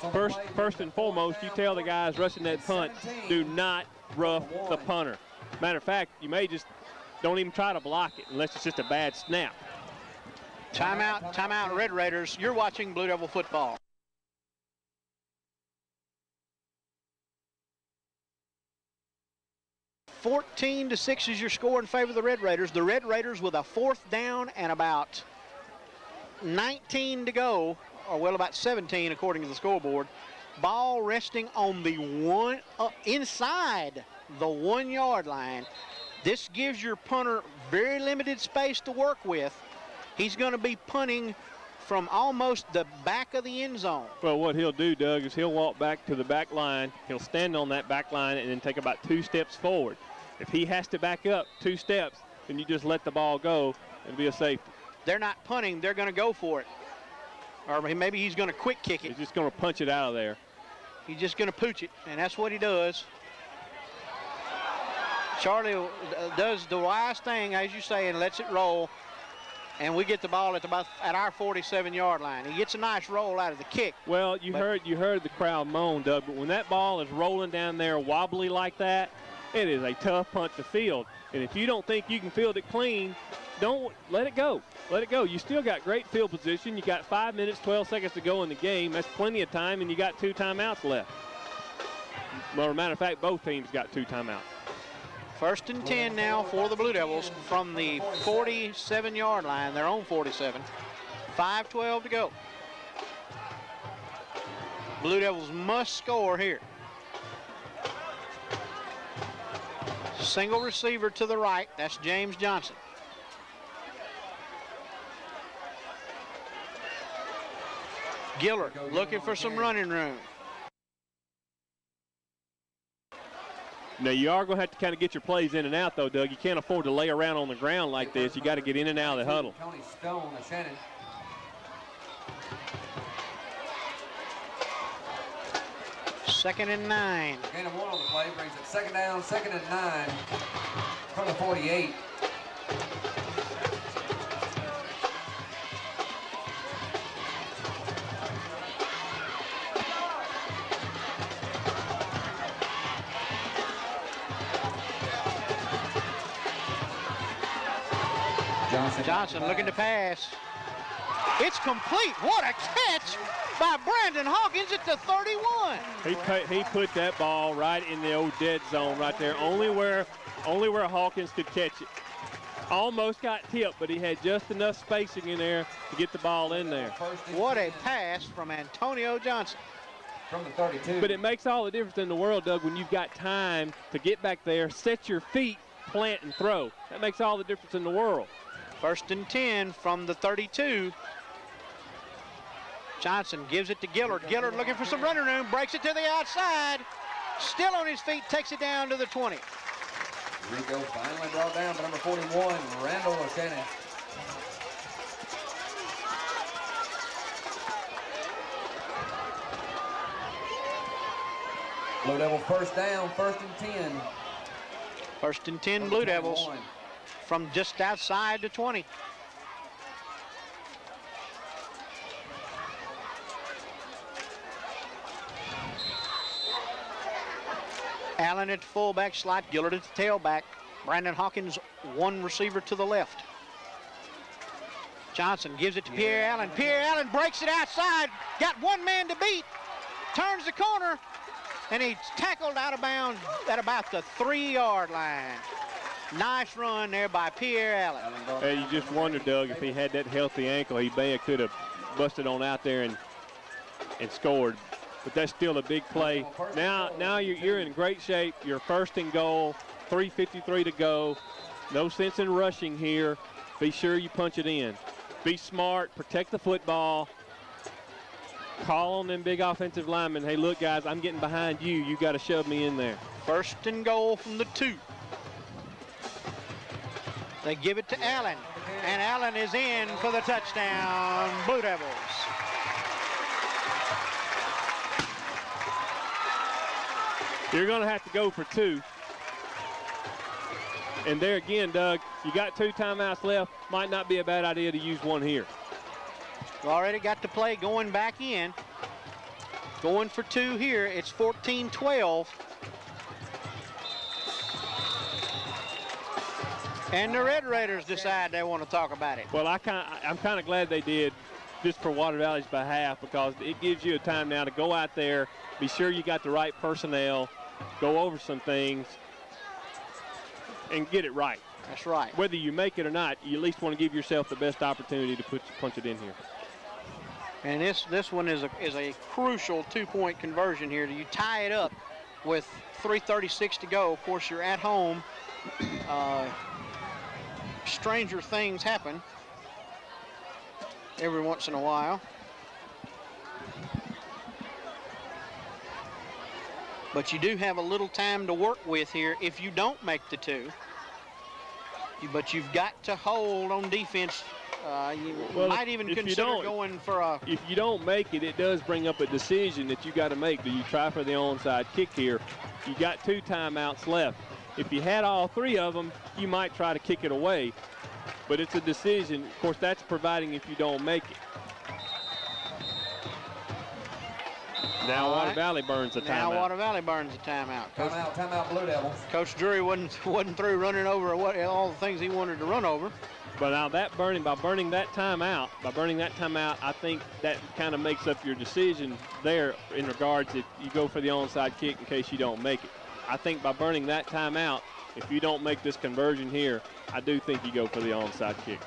First and foremost, you tell the guys rushing that punt, do not rough the punter. Matter of fact, you may just don't even try to block it unless it's just a bad snap. Timeout, Red Raiders. You're watching Blue Devil football. (14-6) is your score in favor of the Red Raiders. The Red Raiders with a 4th down and about 19 to go, or well, about 17 according to the scoreboard. Ball resting on the inside the 1-yard line. This gives your punter very limited space to work with. He's going to be punting from almost the back of the end zone. Well, what he'll do, Doug, is he'll walk back to the back line. He'll stand on that back line and then take about 2 steps forward. If he has to back up 2 steps, then you just let the ball go and be a safety. They're not punting. They're going to go for it. Or maybe he's going to quick kick it. He's just going to punch it out of there. He's just going to pooch it, and that's what he does. Charlie does the wise thing, as you say, and lets it roll. And we get the ball at our 47-yard line. He gets a nice roll out of the kick. Well, you heard the crowd moan, Doug, but when that ball is rolling down there wobbly like that, it is a tough punt to field. And if you don't think you can field it clean, don't let it go. Let it go. You still got great field position. You got 5 minutes, 12 seconds to go in the game. That's plenty of time, and you got 2 timeouts left. Well, as a matter of fact, both teams got 2 timeouts. 1st and 10 now for the Blue Devils from the 47-yard line, their own 47. 5:12 to go. Blue Devils must score here. Single receiver to the right. That's James Johnson. Gillard looking for some running room. Now, you are going to have to kind of get your plays in and out, though, Doug. You can't afford to lay around on the ground like this. You got to get in and out of the huddle. Tony Stone of Shannon. Second and 9. Gain of 1 on the play brings it 2nd down, 2nd and 9 from the 48. Johnson looking to pass. It's complete. What a catch by Brandon Hawkins at the 31. He put that ball right in the old dead zone right there, only where Hawkins could catch it. Almost got tipped, but he had just enough spacing in there to get the ball in there. What a pass from Antonio Johnson. From the 32. But it makes all the difference in the world, Doug, when you've got time to get back there, set your feet, plant, and throw. That makes all the difference in the world. 1st and 10 from the 32. Johnson gives it to Gillard. Gillard looking for some running room, breaks it to the outside. Still on his feet, takes it down to the 20. Rico finally brought down by number 41, Randall Shannon. Blue Devil 1st down, 1st and 10. 1st and 10 Blue Devils from just outside the 20. Allen at fullback slot, Gillard at the tailback. Brandon Hawkins, 1 receiver to the left. Johnson gives it to Pierre Allen. Pierre Allen breaks it outside. Got one man to beat. Turns the corner. And he's tackled out of bounds at about the 3-yard line. Nice run there by Pierre Allen. Hey, you just wonder, Doug, if he had that healthy ankle, he may have could have busted on out there and scored. But that's still a big play. Now you're in great shape. You're first and goal, 3:53 to go. No sense in rushing here. Be sure you punch it in. Be smart, protect the football. Call on them big offensive linemen. Hey, look, guys, I'm getting behind you. You got to shove me in there. First and goal from the 2. They give it to Allen, and Allen is in for the touchdown, Blue Devils. You're going to have to go for 2. And there again, Doug, you got 2 timeouts left. Might not be a bad idea to use one here. Already got the play going back in. Going for 2 here. It's 14-12. And the Red Raiders decide they want to talk about it. Well, I'm kind of glad they did, just for Water Valley's behalf, because it gives you a time now to go out there, be sure you got the right personnel, go over some things, and get it right. That's right. Whether you make it or not, you at least want to give yourself the best opportunity to punch it in here. And this one is a crucial 2-point conversion here. You tie it up with 3:36 to go. Of course, you're at home. Stranger things happen every once in a while. But you do have a little time to work with here if you don't make the 2. But you've got to hold on defense. You might even consider going for a... If you don't make it, it does bring up a decision that you got to make. Do you try for the onside kick here? You got 2 timeouts left. If you had all 3 of them, you might try to kick it away. But it's a decision. Of course, that's providing if you don't make it. Now Water Valley burns a timeout. Now Water Valley burns a timeout. Timeout, Blue Devils. Coach Drury wasn't through running over all the things he wanted to run over. But now by burning that timeout, I think that kind of makes up your decision there in regards if you go for the onside kick in case you don't make it. I think by burning that timeout, if you don't make this conversion here, I do think you go for the onside kick.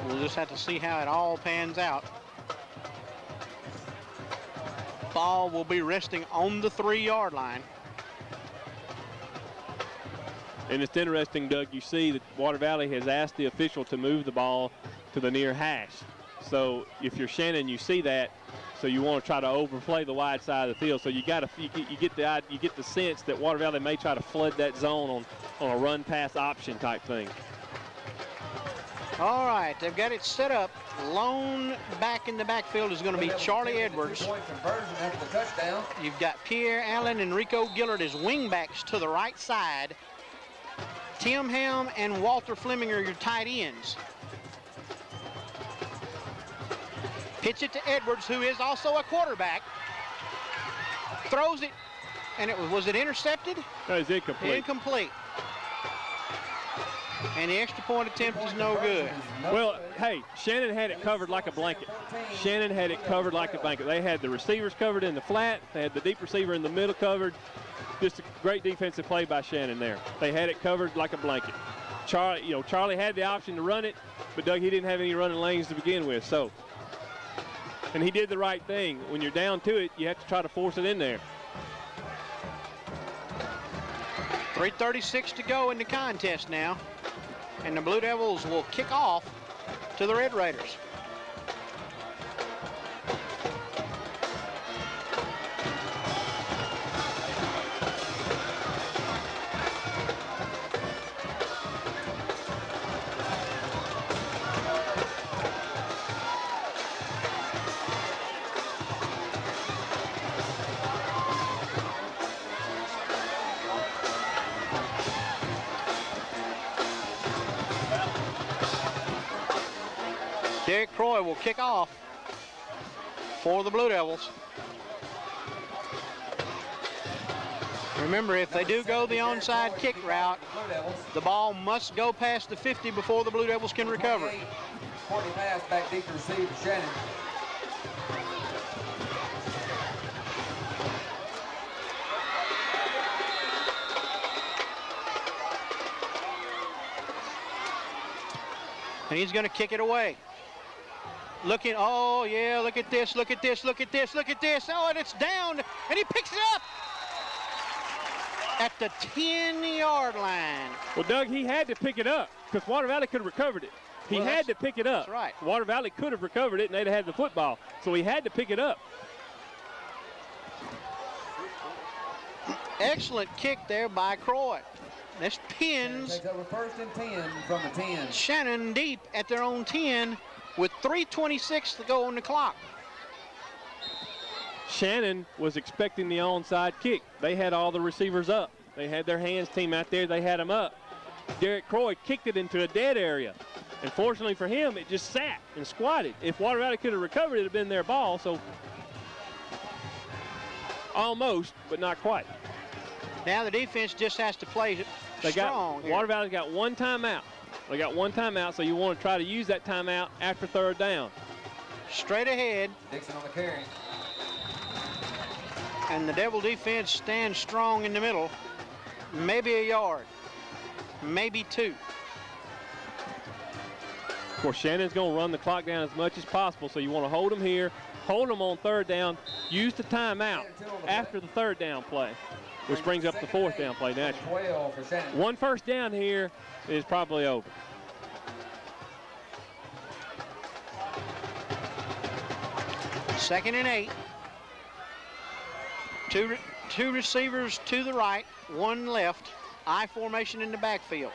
We'll just have to see how it all pans out. Ball will be resting on the 3-yard line. And it's interesting, Doug, you see that Water Valley has asked the official to move the ball to the near hash. So if you're Shannon, you see that. So you want to try to overplay the wide side of the field. So you get the sense that Water Valley may try to flood that zone on a run pass option type thing. All right, they've got it set up. Lone back in the backfield is going to be Charlie Edwards. You've got Pierre Allen and Rico Gillard as wingbacks to the right side. Tim Ham and Walter Fleming are your tight ends. Pitch it to Edwards, who is also a quarterback. Throws it, and was it intercepted? No, it's incomplete. Incomplete. And the extra point attempt is no good. Well, hey, Shannon had it covered like a blanket. Shannon had it covered like a blanket. They had the receivers covered in the flat. They had the deep receiver in the middle covered. Just a great defensive play by Shannon there. They had it covered like a blanket. Charlie had the option to run it, but Doug, he didn't have any running lanes to begin with. So, and he did the right thing. When you're down to it, you have to try to force it in there. 3:36 to go in the contest now. And the Blue Devils will kick off to the Red Raiders. Derek Croy will kick off for the Blue Devils. Remember, if they do go the onside kick route, the ball must go past the 50 before the Blue Devils can recover it. 40 pass back deep to receive to Shannon. And he's going to kick it away. Looking, oh yeah, look at this, look at this, look at this, look at this. Oh, and it's down, and he picks it up at the 10-yard line. Well, Doug, he had to pick it up because Water Valley could have recovered it. He had to pick it up. That's right. Water Valley could have recovered it, and they'd have had the football. So he had to pick it up. Excellent kick there by Croy. This pins Takes over 1st and 10 from the 10. Shannon deep at their own 10 with 3:26 to go on the clock. Shannon was expecting the onside kick. They had all the receivers up. They had their hands team out there. They had them up. Derek Croy kicked it into a dead area. And fortunately for him, it just sat and squatted. If Water Valley could have recovered it, it would have been their ball. So almost, but not quite. Now the defense just has to play strong. Water Valley's got one timeout. They got one timeout, so you want to try to use that timeout after 3rd down. Straight ahead. Dixon on the carry. And the Devil defense stands strong in the middle. Maybe a yard, maybe 2. Of course, Shannon's going to run the clock down as much as possible, so you want to hold them here, hold them on 3rd down, use the timeout after the 3rd down play, which brings up the 4th down play naturally. 12 for Shannon. One first down here is probably over. Second and 8. Two receivers to the right, one left. I formation in the backfield.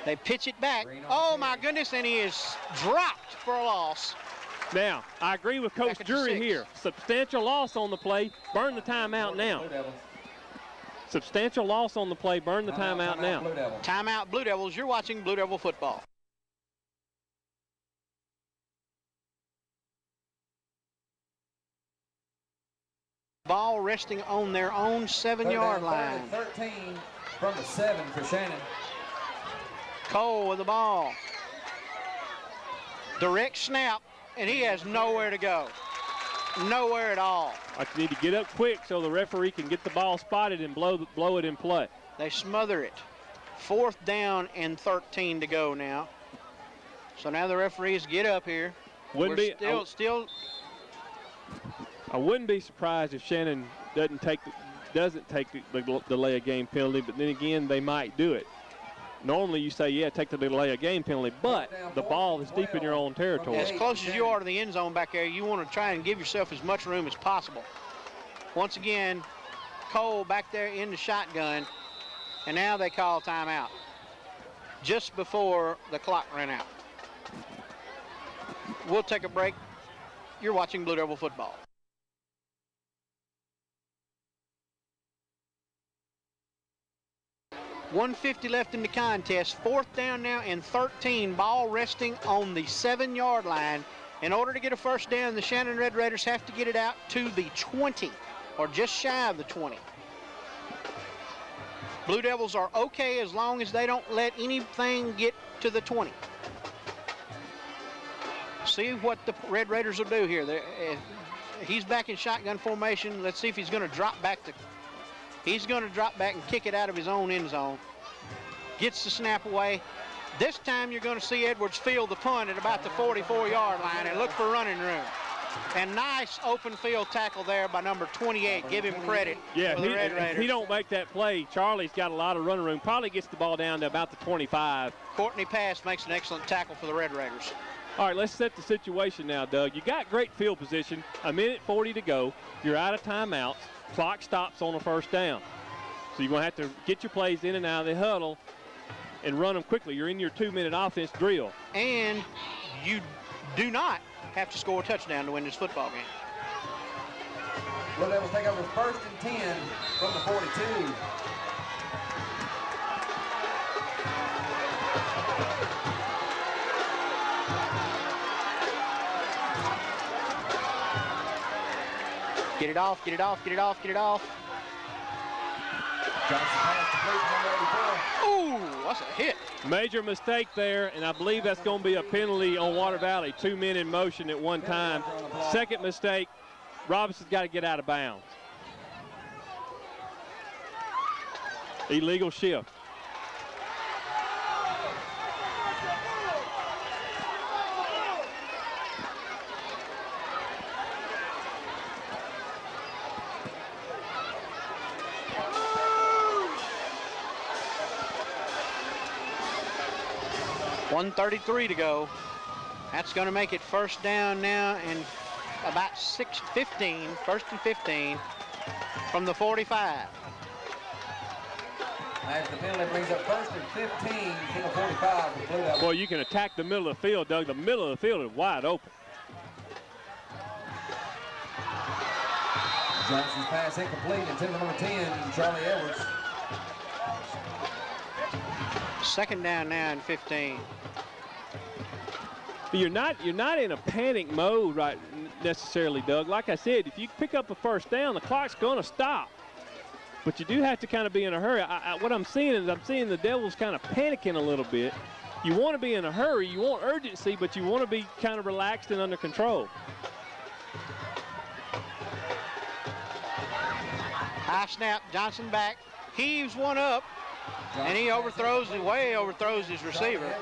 They pitch it back. Oh my goodness, and he is dropped for a loss. Now, I agree with Coach Drury here. Substantial loss on the play. Burn the timeout now. Substantial loss on the play. Burn the timeout now. Timeout, Blue Devils. You're watching Blue Devil football. Ball resting on their own 7-yard line. 13 from the 7 for Shannon. Cole with the ball. Direct snap, and he has nowhere to go. Nowhere at all. I need to get up quick so the referee can get the ball spotted and blow it in play. They smother it. 4th down and 13 to go now. So now the referees get up here. I wouldn't be surprised if Shannon doesn't take the delay of game penalty, but then again, they might do it. Normally you say, yeah, take the delay of game penalty, but the ball is deep in your own territory. As close as you are to the end zone back there, you want to try and give yourself as much room as possible. Once again, Cole back there in the shotgun, and now they call timeout just before the clock ran out. We'll take a break. You're watching Blue Devil football. .150 left in the contest. 4th down now and 13. Ball resting on the 7-yard line. In order to get a first down, the Shannon Red Raiders have to get it out to the 20, or just shy of the 20. Blue Devils are okay as long as they don't let anything get to the 20. See what the Red Raiders will do here. He's back in shotgun formation. Let's see if he's going to drop back. He's going to drop back and kick it out of his own end zone. Gets the snap away. This time you're going to see Edwards field the punt at about the 44-yard line and look for running room. And nice open field tackle there by number 28. Give him credit. Yeah, for the Red Raiders. If he don't make that play, Charlie's got a lot of running room. Probably gets the ball down to about the 25. Courtney Pass makes an excellent tackle for the Red Raiders. All right, let's set the situation now, Doug. You got great field position. 1:40 to go. You're out of timeouts. Clock stops on a first down. So you're going to have to get your plays in and out of the huddle and run them quickly. You're in your 2-minute offense drill. And you do not have to score a touchdown to win this football game. Well, they will take over 1st and 10 from the 42. Get it off, get it off, get it off, get it off. Johnson pass to number 84. Ooh, that's a hit. Major mistake there, and I believe that's going to be a penalty on Water Valley. 2 men in motion at one time. Second mistake, Robinson's got to get out of bounds. Illegal shift. .133 to go. That's going to make it first down now and about 15, first and 15 from the 45. As the penalty brings up first and 15 to the 45 with Blue Devils. Well, you can attack the middle of the field, Doug. The middle of the field is wide open. Johnson's pass incomplete intended for number 10, Charlie Edwards. Second down now and 15. You're not in a panic mode right necessarily, Doug. Like I said, if you pick up a first down, the clock's going to stop. But you do have to kind of be in a hurry. What I'm seeing is the Devils kind of panicking a little bit. You want to be in a hurry. You want urgency, but you want to be kind of relaxed and under control. High snap, Johnson back, heaves one up, and he overthrows his receiver.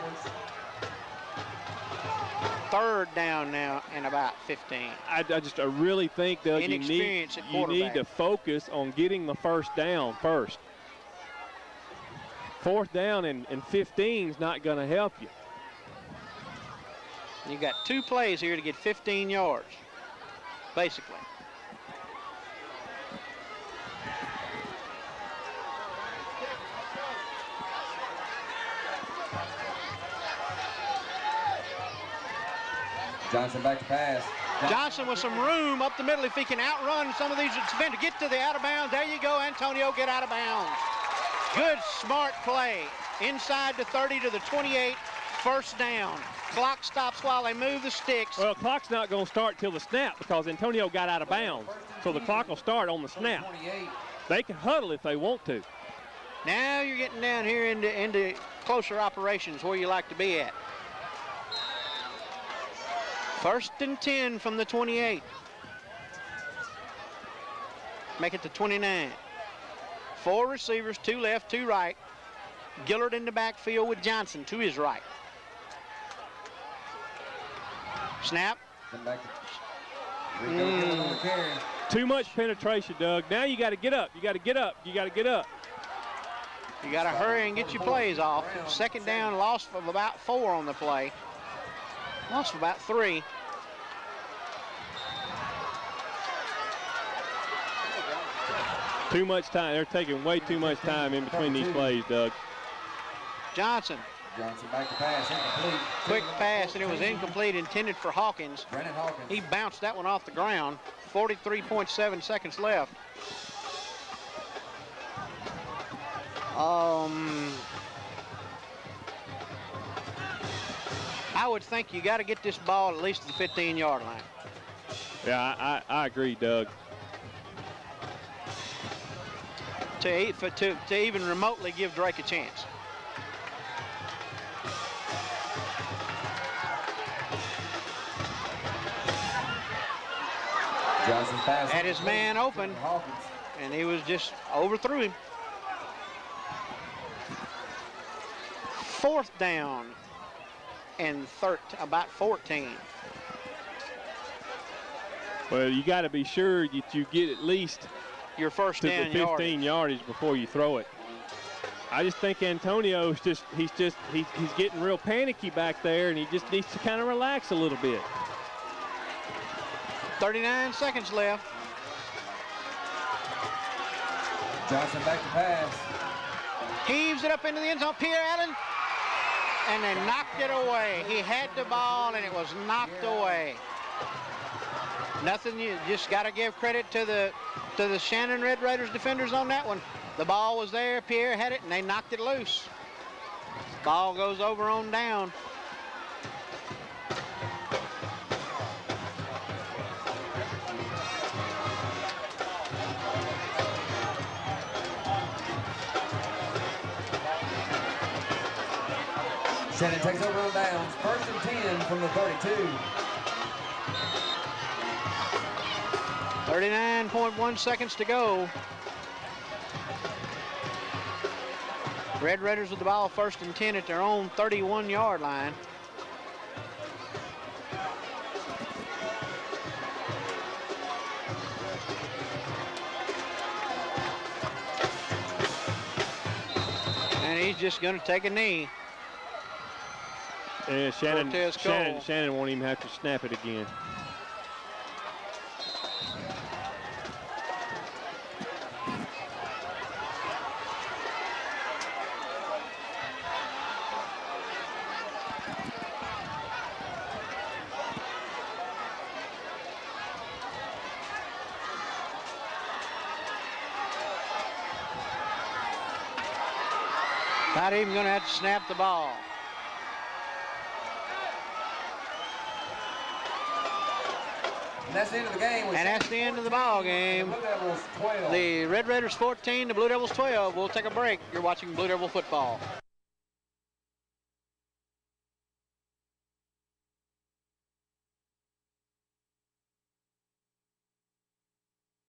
Third down now and about 15. I really think, Doug, you need to focus on getting the first down first. Fourth down and 15 is not going to help you. You got 2 plays here to get 15 yards, basically. Johnson back to pass. Johnson with some room up the middle if he can outrun some of these defenders. Get to the out of bounds. There you go, Antonio, get out of bounds. Good, smart play. Inside the 30 to the 28, first down. Clock stops while they move the sticks. Well, clock's not going to start till the snap because Antonio got out of bounds. So the clock will start on the snap. They can huddle if they want to. Now you're getting down here into closer operations where you like to be at. First and 10 from the 28. Make it to 29. 4 receivers, 2 left, 2 right. Gillard in the backfield with Johnson to his right. Snap. Too much penetration, Doug. Now you got to get up. You got to get up. You got to get up. You got to hurry and get your plays off. Second down, loss of about 4 on the play. Lost about 3. Too much time. They're taking way too much time in between these plays, Doug. Johnson back to pass, incomplete. Quick pass, and it was incomplete, intended for Hawkins. Brennan Hawkins. He bounced that one off the ground. 43.7 seconds left. I would think you got to get this ball at least to the 15-yard line. Yeah, I agree, Doug. To even remotely give Drake a chance. Johnson's pass. Had his man open, and he was just overthrew him. Fourth down and about 14. Well, you got to be sure that you get at least your first to down the 15 yardage before you throw it. I just think Antonio's he's getting real panicky back there, and he just needs to kind of relax a little bit. 39 seconds left. Johnson back to pass. Heaves it up into the end zone. Pierre Allen, and they knocked it away. He had the ball, and it was knocked away. Nothing. You just got to give credit to the Shannon Red Raiders defenders on that one. The ball was there. Pierre had it, and they knocked it loose. Ball goes over on down. Shannon takes over on downs. 1st and 10 from the 32. 39.1 seconds to go. Red Raiders with the ball, 1st and 10 at their own 31-yard line. And he's just going to take a knee. And Shannon won't even have to snap it again. Not even going to have to snap the ball. And that's the end of the game. And that's the end of the ball game. The Blue Devils 12. The Red Raiders 14, the Blue Devils 12. We'll take a break. You're watching Blue Devil football.